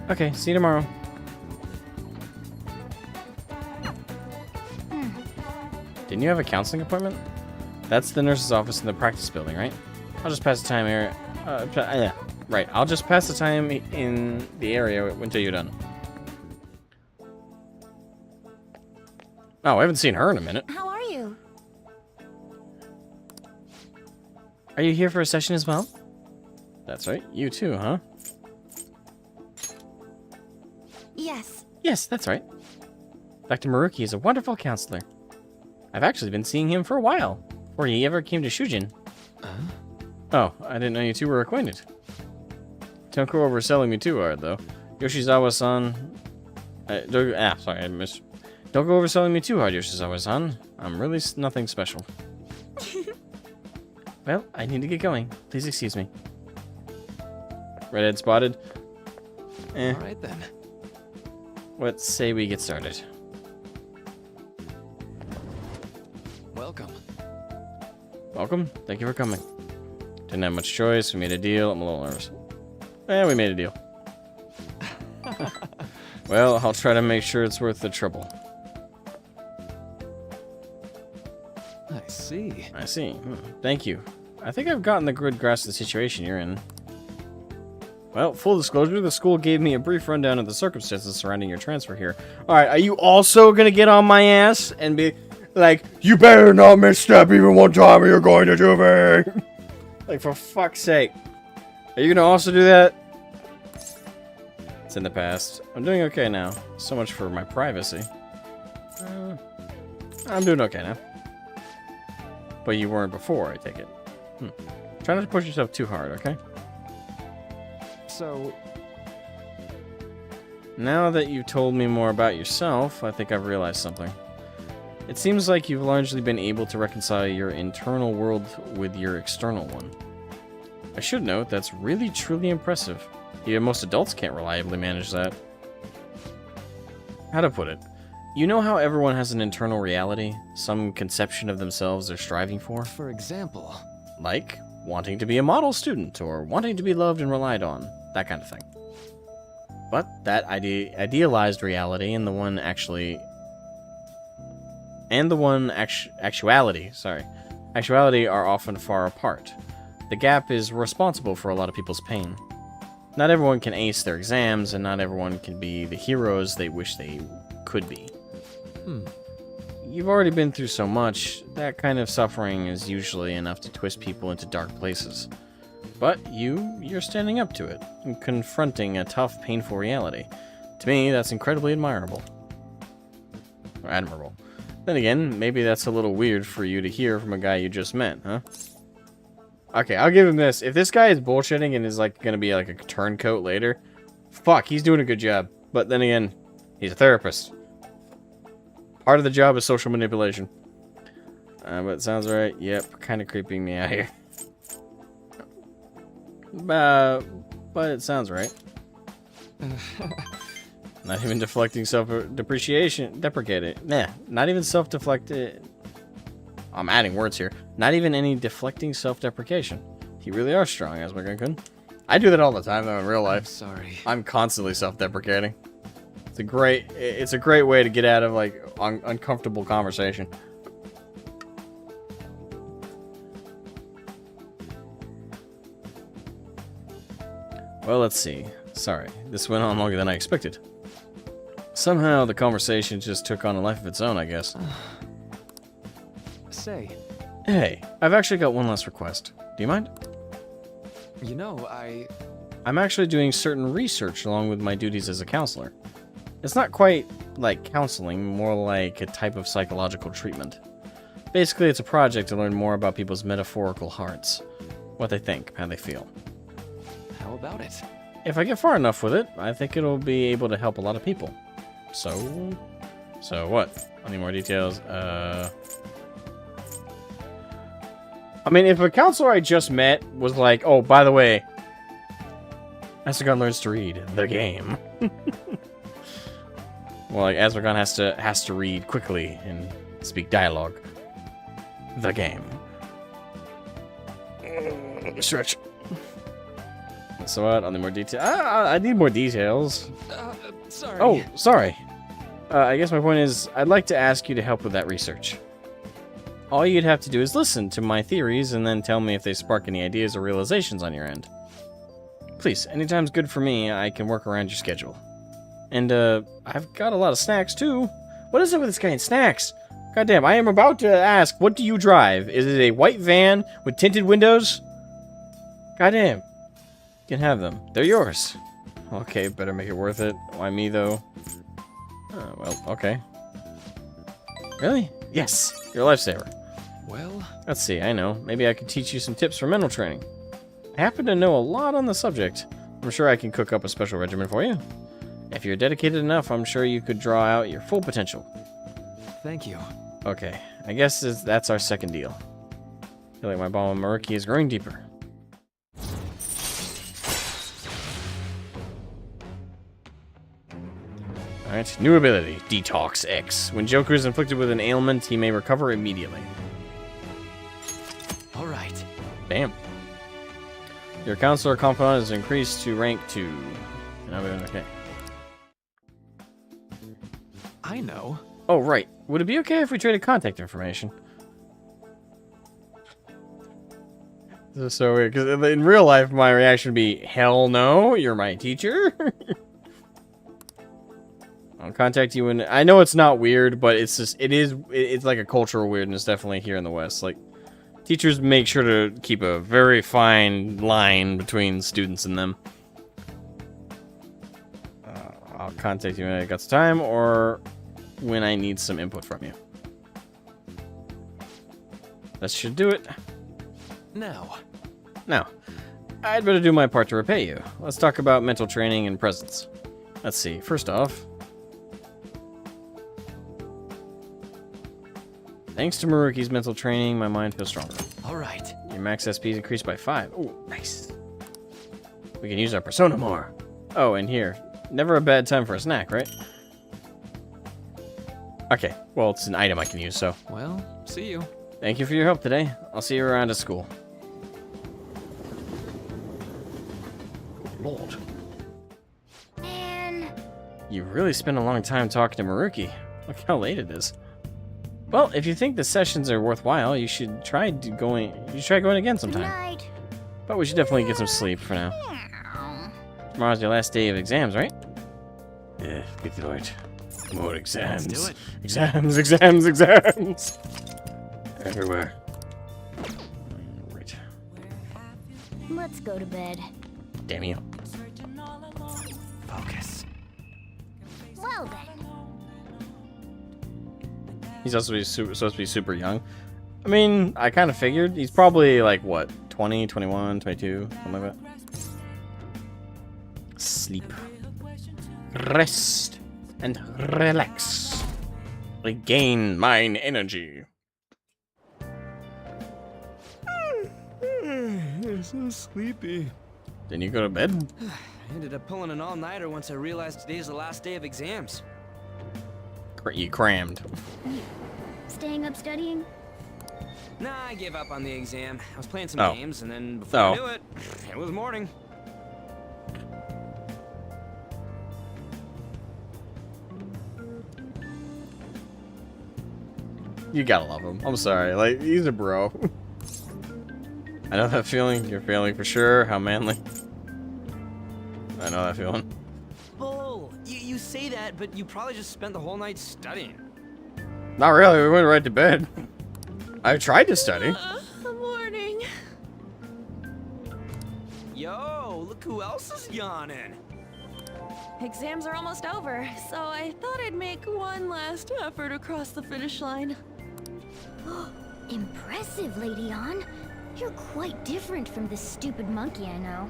Okay, see you tomorrow. Didn't you have a counseling appointment? That's the nurse's office in the practice building, right? I'll just pass the time here. Yeah, right. I'll just pass the time in the area until you're done. Oh, I haven't seen her in a minute. How are you? Are you here for a session as well? That's right. You too, huh? Yes. Yes, that's right. Dr. Maruki is a wonderful counselor. I've actually been seeing him for a while, before he ever came to Shujin. Oh, I didn't know you two were acquainted. Don't go overselling me too hard, though. Yoshizawa-san... sorry, I missed... Don't go overselling me too hard, Yoshizawa-san. I'm really nothing special. Well, I need to get going. Please excuse me. Redhead spotted. Alright then. Let's say we get started. Welcome. Welcome. Thank you for coming. Didn't have much choice. We made a deal. I'm a little nervous. We made a deal. Well, I'll try to make sure it's worth the trouble. I see. I see. Thank you. I think I've gotten the good grasp of the situation you're in. Well, full disclosure, the school gave me a brief rundown of the circumstances surrounding your transfer here. Alright, are you also gonna get on my ass and be like, you better not misstep even one time or you're going to do me? Like, for fuck's sake. Are you gonna also do that? It's in the past. I'm doing okay now. So much for my privacy. I'm doing okay now. But you weren't before, I take it. Try not to push yourself too hard, okay? So... Now that you've told me more about yourself, I think I've realized something. It seems like you've largely been able to reconcile your internal world with your external one. I should note that's really truly impressive. Even most adults can't reliably manage that. How to put it? You know how everyone has an internal reality? Some conception of themselves they're striving for? For example... Like wanting to be a model student, or wanting to be loved and relied on. That kind of thing. But that idealized reality and the one actuality, actuality are often far apart. The gap is responsible for a lot of people's pain. Not everyone can ace their exams, and not everyone can be the heroes they wish they could be. You've already been through so much, that kind of suffering is usually enough to twist people into dark places. But you're standing up to it, and confronting a tough, painful reality. To me, that's incredibly admirable. Or admirable. Then again, maybe that's a little weird for you to hear from a guy you just met, huh? Okay, I'll give him this. If this guy is bullshitting and is like gonna be like a turncoat later, Fuck, he's doing a good job. But then again, he's a therapist. Part of the job is social manipulation. But it sounds right. Yep, kind of creeping me out here. But it sounds right. Not even deflecting deprecating. Nah, not even self-deflected. I'm adding words here. Not even any deflecting self-deprecation. You really are strong, Asmar-kun. I do that all the time, though, in real life. Sorry. I'm constantly self-deprecating. It's a great way to get out of, like, uncomfortable conversation. Well, let's see. Sorry, this went on longer than I expected. Somehow, the conversation just took on a life of its own, I guess. Say, Hey, I've actually got one last request. Do you mind? you know, I'm actually doing certain research along with my duties as a counselor. It's not quite like counseling, more like a type of psychological treatment. Basically, it's a project to learn more about people's metaphorical hearts. What they think, how they feel. How about it? If I get far enough with it, I think it'll be able to help a lot of people. So what? Any more details? I mean, if a counselor I just met was like, oh, by the way, Astragon learns to read the game. Well, like, Astragon has to read quickly and speak dialogue. The game. Stretch. So what? I need more details. I need more details. Sorry. Oh, sorry. I guess my point is, I'd like to ask you to help with that research. All you'd have to do is listen to my theories and then tell me if they spark any ideas or realizations on your end. Please, anytime's good for me. I can work around your schedule. And, I've got a lot of snacks, too. What is it with this guy and snacks? Goddamn, I am about to ask, what do you drive? Is it a white van with tinted windows? Goddamn. You can have them. They're yours. Okay, better make it worth it. Why me, though? Oh, well, okay. Really? Yes, you're a lifesaver. Well, Let's see, I know. Maybe I could teach you some tips for mental training. I happen to know a lot on the subject. I'm sure I can cook up a special regimen for you. If you're dedicated enough, I'm sure you could draw out your full potential. thank you. Okay, I guess that's our second deal. I feel like my bond with Maruki is growing deeper. Alright, new ability, Detox X. When Joker is inflicted with an ailment, he may recover immediately. All right. Bam. Your counselor confidant is increased to rank 2. And I'm doing okay. I know. Oh, right. Would it be okay if we traded contact information? This is so weird, because in real life, my reaction would be, hell no, you're my teacher. I'll contact you when... I know it's not weird, but it's just... It's like a cultural weirdness, definitely, here in the West. Like, teachers make sure to keep a very fine line between students and them. I'll contact you when I got some time, or when I need some input from you. That should do it. Now. Now, I'd better do my part to repay you. Let's talk about mental training and presence. Let's see, first off... Thanks to Maruki's mental training, my mind feels stronger. All right. Your max SP is increased by 5. Ooh, nice. We can use our persona more. Oh, and here. Never a bad time for a snack, right? Okay, well, it's an item I can use, so... Well, see you. Thank you for your help today. I'll see you around at school. Good Lord. Man. You really spent a long time talking to Maruki. Look how late it is. Well, if you think the sessions are worthwhile, you should try going again sometime. Night. But we should definitely get some sleep for now. Tomorrow's your last day of exams, right? Yeah, good lord. More exams. Let's do it. Exams, exams, exams. Everywhere. Right. Let's go to bed. Damn you. Focus. Well then. He's also supposed to be super young. I mean, I kind of figured. He's probably like, what, 20, 21, 22, something like that. Sleep. Rest. And relax. Regain mine energy. I'm so sleepy. Then you go to bed? I ended up pulling an all-nighter once I realized today's the last day of exams. You crammed. Staying up studying? Nah, I gave up on the exam. I was playing some Oh. games, and then before I knew it, it was morning. You gotta love him. I'm sorry. Like, he's a bro. I know that feeling. You're feeling for sure. How manly. I know that feeling. Bull! You say that, but you probably just spent the whole night studying. Not really. We went right to bed. I tried to study. Morning. Yo, look who else is yawning. Exams are almost over, so I thought I'd make one last effort across the finish line. Impressive, Lady Ann. You're quite different from this stupid monkey I know.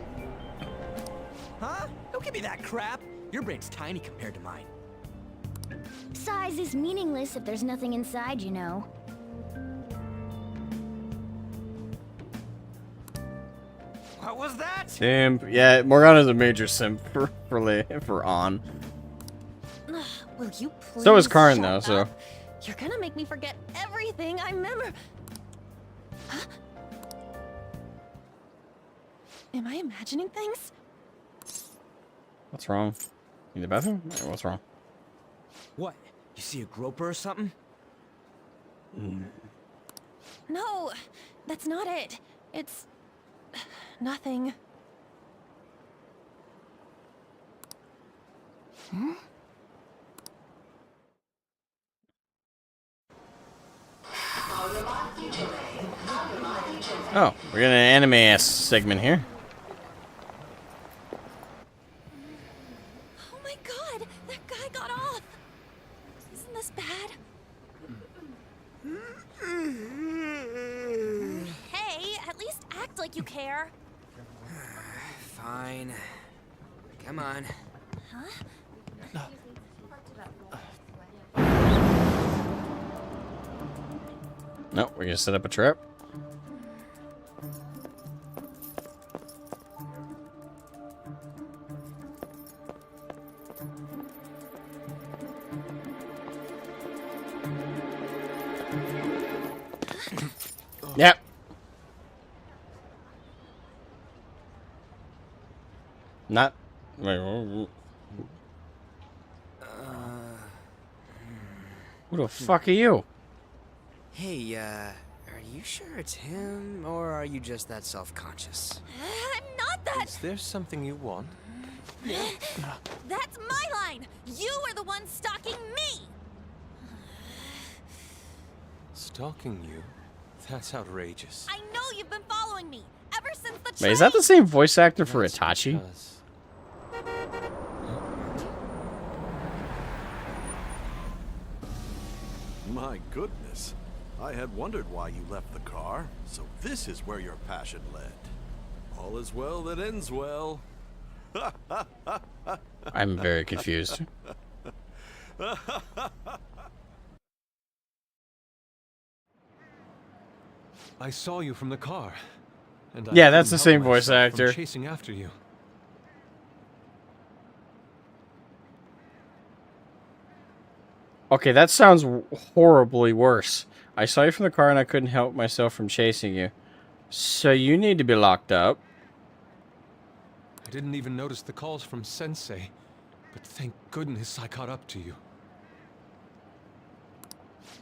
Huh? Don't give me that crap. Your brain's tiny compared to mine. Size is meaningless if there's nothing inside, you know. What was that? Simp. Yeah, Morgana's a major simp for On. Will you please So is Karn, shut though, so. up? You're gonna make me forget everything I remember. Huh? Am I imagining things? What's wrong? In the bathroom? What's wrong? What? You see a groper or something? No, that's not it. It's nothing. Oh, we're getting an anime-ass segment here. Oh my god, that guy got off. Isn't this bad? Hey, at least act like you care. Fine. Come on. No, we're gonna set up a trap. Yep. Not. Wait, who the fuck are you? Hey, are you sure it's him, or are you just that self-conscious? I'm not that. Is there something you want? That's my line. You are the one stalking me. Stalking you? That's outrageous. I know you've been following me ever since the Wait, is that the same voice actor for That's Itachi? because- My goodness. I had wondered why you left the car, so this is where your passion led. All is well that ends well. I'm very confused. I saw you from the car. And I Yeah, that's the couldn't same help voice myself from actor. chasing after you. Okay, that sounds horribly worse. I saw you from the car and I couldn't help myself from chasing you. So you need to be locked up. I didn't even notice the calls from Sensei, but thank goodness I caught up to you.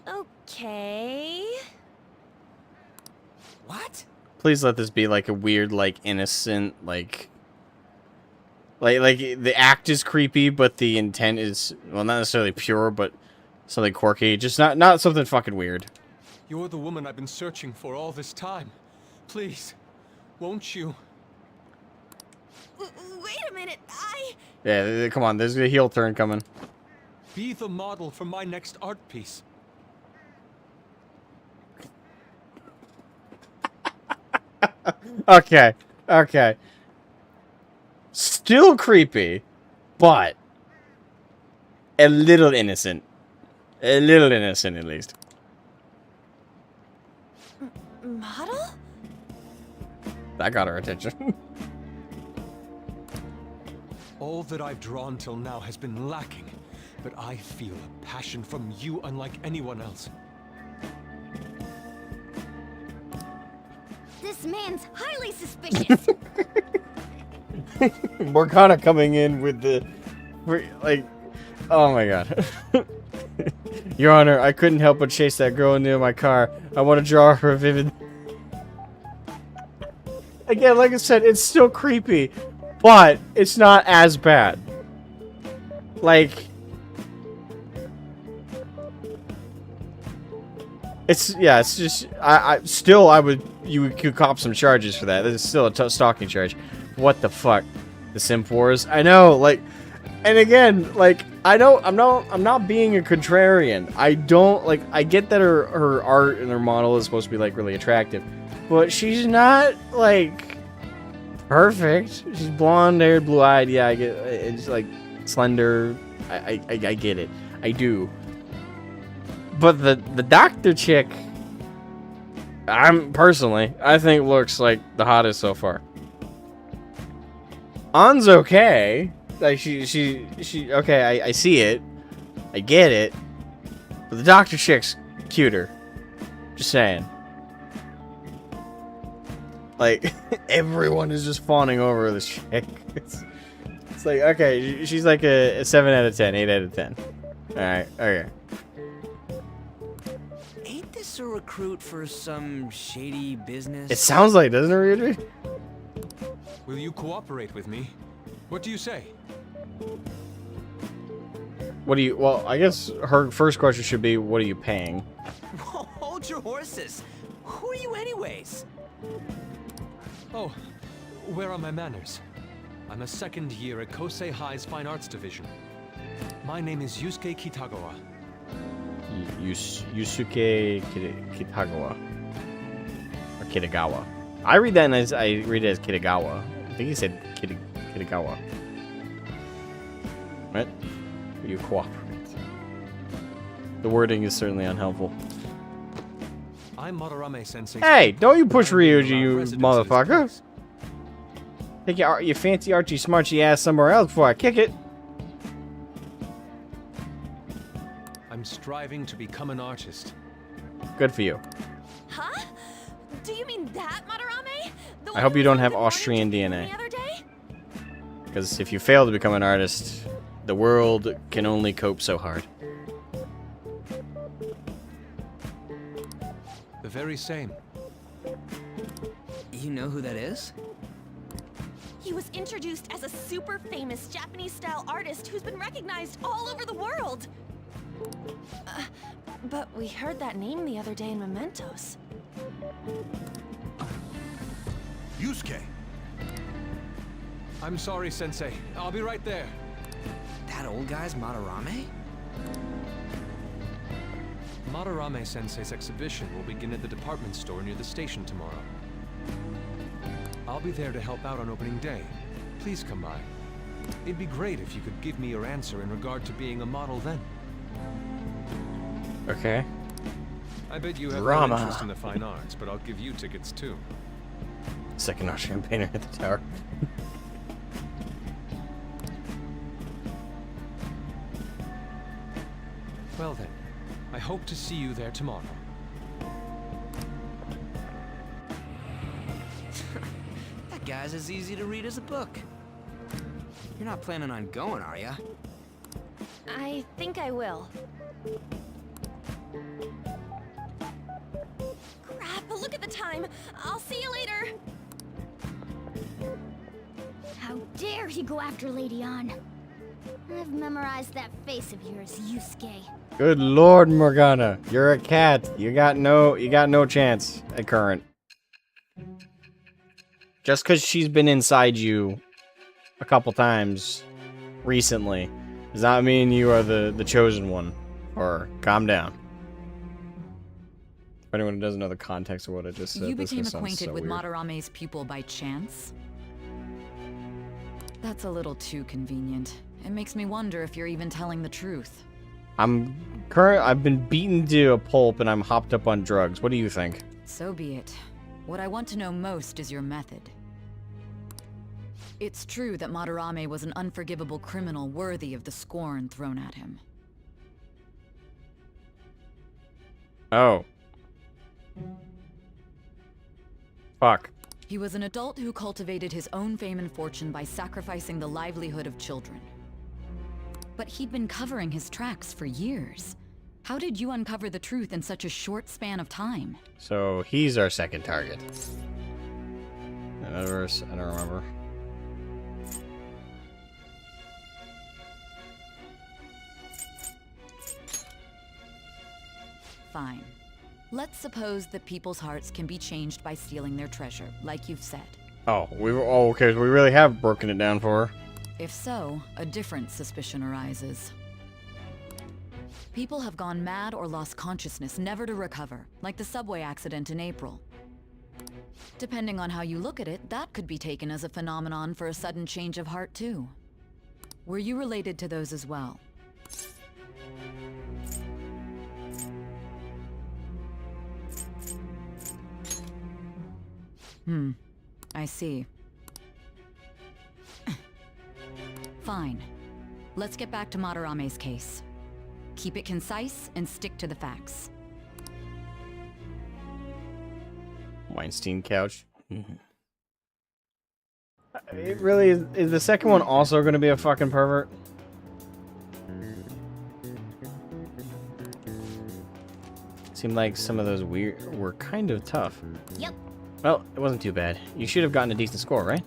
Okay. What? Please let this be like a weird, like innocent, like the act is creepy, but the intent is, well, not necessarily pure, but something quirky. Just not something fucking weird. You're the woman I've been searching for all this time. Please, won't you? Wait a minute. Yeah, come on. There's a heel turn coming. Be the model for my next art piece. Okay. still creepy, but a little innocent. A little innocent, at least. Model? That got her attention. All that I've drawn till now has been lacking, but I feel a passion from you unlike anyone else. This man's highly suspicious. Morgana coming in with the, like, oh my god. Your Honor, I couldn't help but chase that girl near my car. I want to draw her a vivid... Again, like I said, it's still creepy, but it's not as bad. Like... It's just... You could cop some charges for that. This is still a stalking charge. What the fuck? The Simp Wars? I know, like... And again, like, I'm not being a contrarian. I don't, like, I get that her art and her model is supposed to be, like, really attractive. But she's not, like, perfect. She's blonde-haired, blue-eyed, yeah, I get it. It's, like, slender. I get it. I do. But the doctor chick, I think looks like the hottest so far. An's okay. Like, she okay, I see it. I get it. But the doctor chick's cuter. Just saying. Like, everyone is just fawning over this chick. It's like, okay, she's like a 7 out of 10, 8 out of 10. Alright, okay. Ain't this a recruit for some shady business? It sounds like, doesn't it, Ryuji? Will you cooperate with me? What do you say? Well, I guess her first question should be, what are you paying? Hold your horses. Who are you anyways? Oh, where are my manners? I'm a second year at Kosei High's Fine Arts Division. My name is Yusuke Kitagawa. Yusuke Kitagawa. Or Kitagawa. I read that as Kitagawa. I think he said Kitagawa. Right? You cooperate. The wording is certainly unhelpful. I'm Madarame Sensei. Hey, don't you push Ryuji, you motherfucker! Take your fancy Archie smarchy ass somewhere else before I kick it. I'm striving to become an artist. Good for you. Huh? Do you mean that, Madarame? I hope you don't have Austrian DNA. Because if you fail to become an artist, the world can only cope so hard. The very same. You know who that is? He was introduced as a super famous Japanese-style artist who's been recognized all over the world. But we heard that name the other day in Mementos. Yusuke! I'm sorry, Sensei. I'll be right there. That old guy's Madarame? Madarame Sensei's exhibition will begin at the department store near the station tomorrow. I'll be there to help out on opening day. Please come by. It'd be great if you could give me your answer in regard to being a model then. Okay. I bet you have no interest in the fine arts, but I'll give you tickets too. Second Austrian painter at the tower. Well then, I hope to see you there tomorrow. That guy's as easy to read as a book. You're not planning on going, are ya? I think I will. Crap, look at the time. I'll see you later. How dare he go after Lady Ann? I've memorized that face of yours, Yusuke. Good Lord, Morgana, you're a cat. You got no chance at current. Just because she's been inside you a couple times recently does not mean you are the chosen one. Or calm down. If anyone doesn't know the context of what I just said, You this became sounds acquainted so with weird. Madarame's pupil by chance? That's a little too convenient. It makes me wonder if you're even telling the truth. I've been beaten to a pulp and I'm hopped up on drugs. What do you think? So be it. What I want to know most is your method. It's true that Madarame was an unforgivable criminal worthy of the scorn thrown at him. Oh. Fuck. He was an adult who cultivated his own fame and fortune by sacrificing the livelihood of children. But he'd been covering his tracks for years. How did you uncover the truth in such a short span of time? So he's our second target. Another verse, I don't remember. Fine. Let's suppose that people's hearts can be changed by stealing their treasure, like you've said. Oh, okay, so we really have broken it down for her. If so, a different suspicion arises. People have gone mad or lost consciousness, never to recover, like the subway accident in April. Depending on how you look at it, that could be taken as a phenomenon for a sudden change of heart too. Were you related to those as well? I see. Fine. Let's get back to Madarame's case. Keep it concise and stick to the facts. Weinstein couch. It really is the second one also going to be a fucking pervert? Seemed like some of those were kind of tough. Yep. Well, it wasn't too bad. You should have gotten a decent score, right?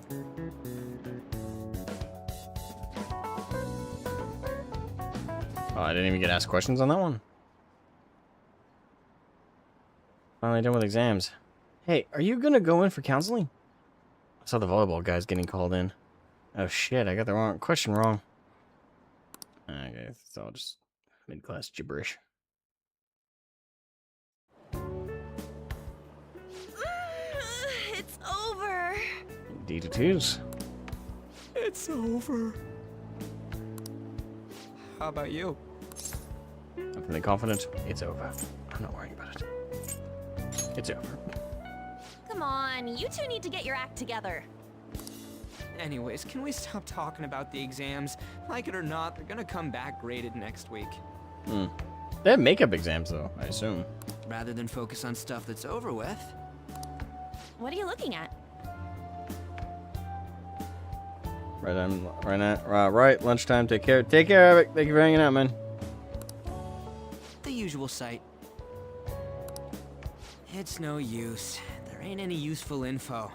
Oh, I didn't even get asked questions on that one. Finally done with exams. Hey, are you gonna go in for counseling? I saw the volleyball guys getting called in. Oh shit, I got the question wrong. Okay, it's all just mid-class gibberish. It's over. Indeed it is. It's over. How about you? I'm feeling confident. It's over. I'm not worrying about it. It's over. Come on, you two need to get your act together. Anyways, can we stop talking about the exams? Like it or not, they're gonna come back graded next week. They have makeup exams though, I assume. Rather than focus on stuff that's over with. What are you looking at? Right, lunchtime. Take care of it. Thank you for hanging out, man. The usual sight. It's no use. There ain't any useful info.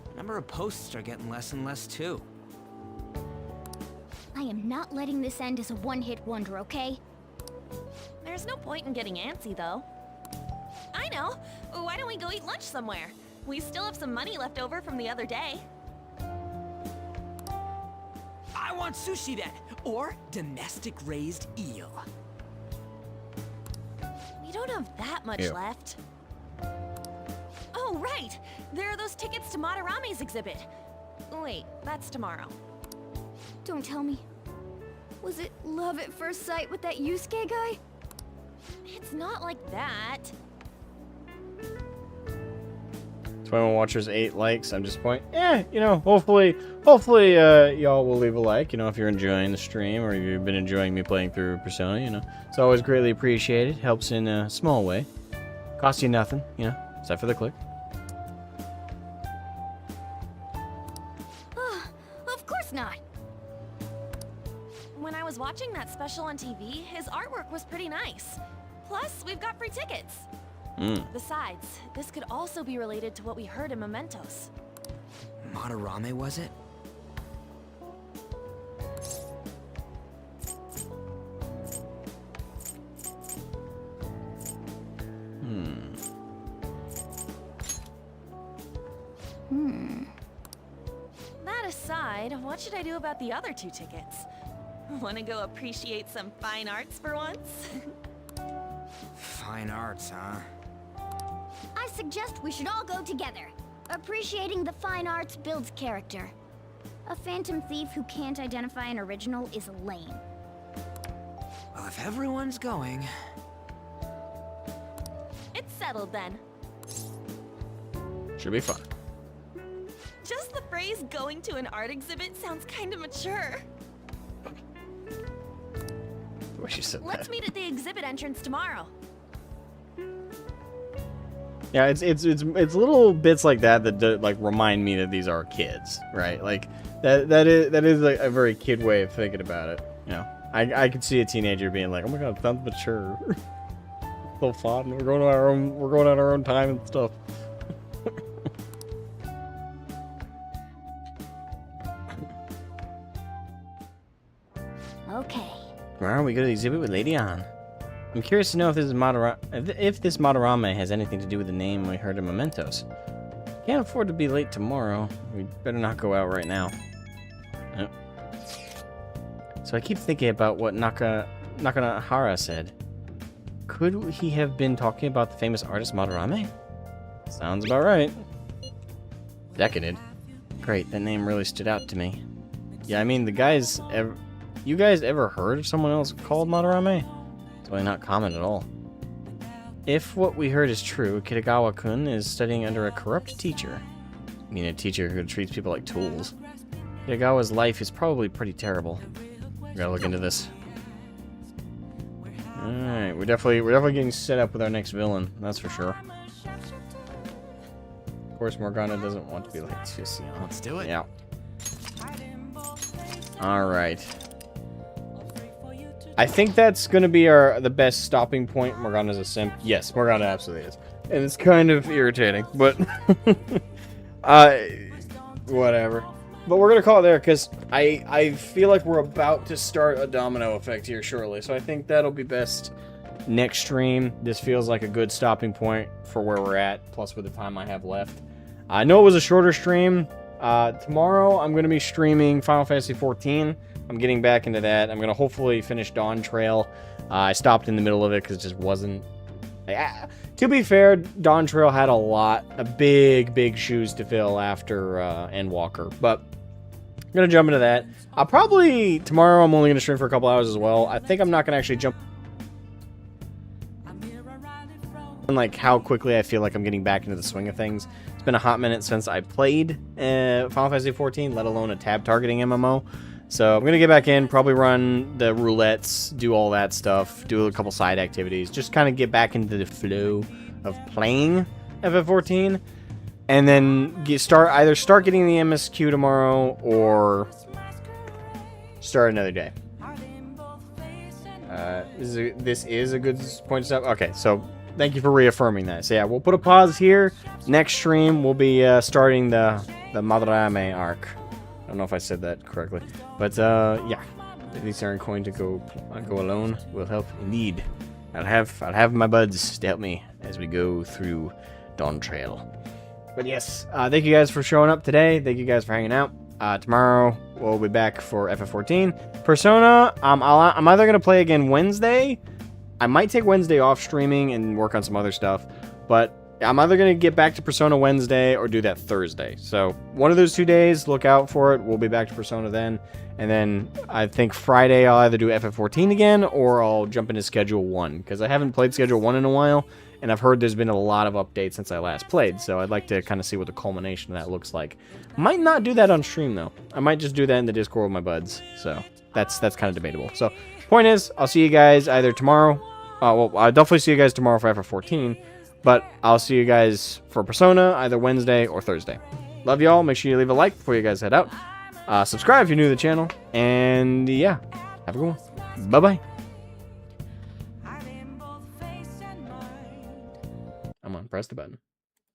The number of posts are getting less and less too. I am not letting this end as a one-hit wonder, okay? There's no point in getting antsy, though. I know. Why don't we go eat lunch somewhere? We still have some money left over from the other day. I want sushi then, or domestic raised eel. We don't have that much left. Oh, right! There are those tickets to Madarame's exhibit. Wait, that's tomorrow. Don't tell me. Was it love at first sight with that Yusuke guy? It's not like that. 21 watchers, 8 likes. I'm just hopefully y'all will leave a like, if you're enjoying the stream or if you've been enjoying me playing through Persona, It's always greatly appreciated. Helps in a small way. Costs you nothing, except for the click. Of course not. When I was watching that special on TV, his artwork was pretty nice. Plus, we've got free tickets. Besides, this could also be related to what we heard in Mementos. Madarame, was it? That aside, what should I do about the other 2 tickets? Want to go appreciate some fine arts for once? Fine arts, huh? I suggest we should all go together. Appreciating the fine arts builds character. A phantom thief who can't identify an original is lame. Well, if everyone's going... It's settled then. Should be fun. Just the phrase going to an art exhibit sounds kind of mature. The way she said Let's that. meet at the exhibit entrance tomorrow. Yeah, it's little bits like that that like remind me that these are kids, right? Like that is like a very kid way of thinking about it. You know, I could see a teenager being like, "Oh my god, sounds mature, so fun. We're going on our own time and stuff." Okay. Tomorrow we go to the exhibit with Lady Ann. I'm curious to know if this Madarame has anything to do with the name we heard in Mementos. Can't afford to be late tomorrow. We better not go out right now. Yep. So I keep thinking about what Nakanahara said. Could he have been talking about the famous artist Madarame? Sounds about right. Decadent. Great, that name really stood out to me. Yeah, I mean, you guys ever heard of someone else called Madarame? It's really not common at all. If what we heard is true, Kitagawa-kun is studying under a corrupt teacher. I mean, a teacher who treats people like tools. Kitagawa's life is probably pretty terrible. We gotta look into this. Alright, we're definitely getting set up with our next villain, that's for sure. Of course, Morgana doesn't want to be like Tiziana. Let's do it. Yeah. Alright. I think that's gonna be the best stopping point. Morgana's a simp. Yes, Morgana absolutely is. And it's kind of irritating, but whatever. But we're gonna call it there because I feel like we're about to start a domino effect here shortly. So I think that'll be best next stream. This feels like a good stopping point for where we're at, plus with the time I have left. I know it was a shorter stream. Tomorrow I'm gonna be streaming Final Fantasy XIV. I'm getting back into that. I'm going to hopefully finish Dawn Trail. I stopped in the middle of it because it just wasn't... to be fair, Dawn Trail had a big shoes to fill after Endwalker. But I'm going to jump into that. I'll probably... Tomorrow I'm only going to stream for a couple hours as well. I think I'm not going to actually jump... And like how quickly I feel like I'm getting back into the swing of things. It's been a hot minute since I played Final Fantasy XIV, let alone a tab targeting MMO. So I'm going to get back in, probably run the roulettes, do all that stuff, do a couple side activities, just kind of get back into the flow of playing FF14, and then either start getting the MSQ tomorrow or start another day. This is a good point to stop. Okay, so thank you for reaffirming that. So yeah, we'll put a pause here. Next stream, we'll be starting the Madarame arc. I don't know if I said that correctly, but yeah, at least earn coin to go alone will help indeed. I'll have my buds to help me as we go through Dawn Trail. But yes, thank you guys for showing up today. Thank you guys for hanging out. Tomorrow we'll be back for FF14. Persona, I'm either gonna play again Wednesday. I might take Wednesday off streaming and work on some other stuff, but I'm either going to get back to Persona Wednesday or do that Thursday. So one of those 2 days, look out for it. We'll be back to Persona then. And then I think Friday I'll either do FF14 again or I'll jump into Schedule 1. Because I haven't played Schedule 1 in a while. And I've heard there's been a lot of updates since I last played. So I'd like to kind of see what the culmination of that looks like. Might not do that on stream though. I might just do that in the Discord with my buds. So that's kind of debatable. So point is, I'll see you guys either tomorrow. Well, I'll definitely see you guys tomorrow for FF14. But I'll see you guys for Persona either Wednesday or Thursday. Love y'all. Make sure you leave a like before you guys head out. Subscribe if you're new to the channel. And yeah, have a good one. Bye-bye. I'm on. Press the button.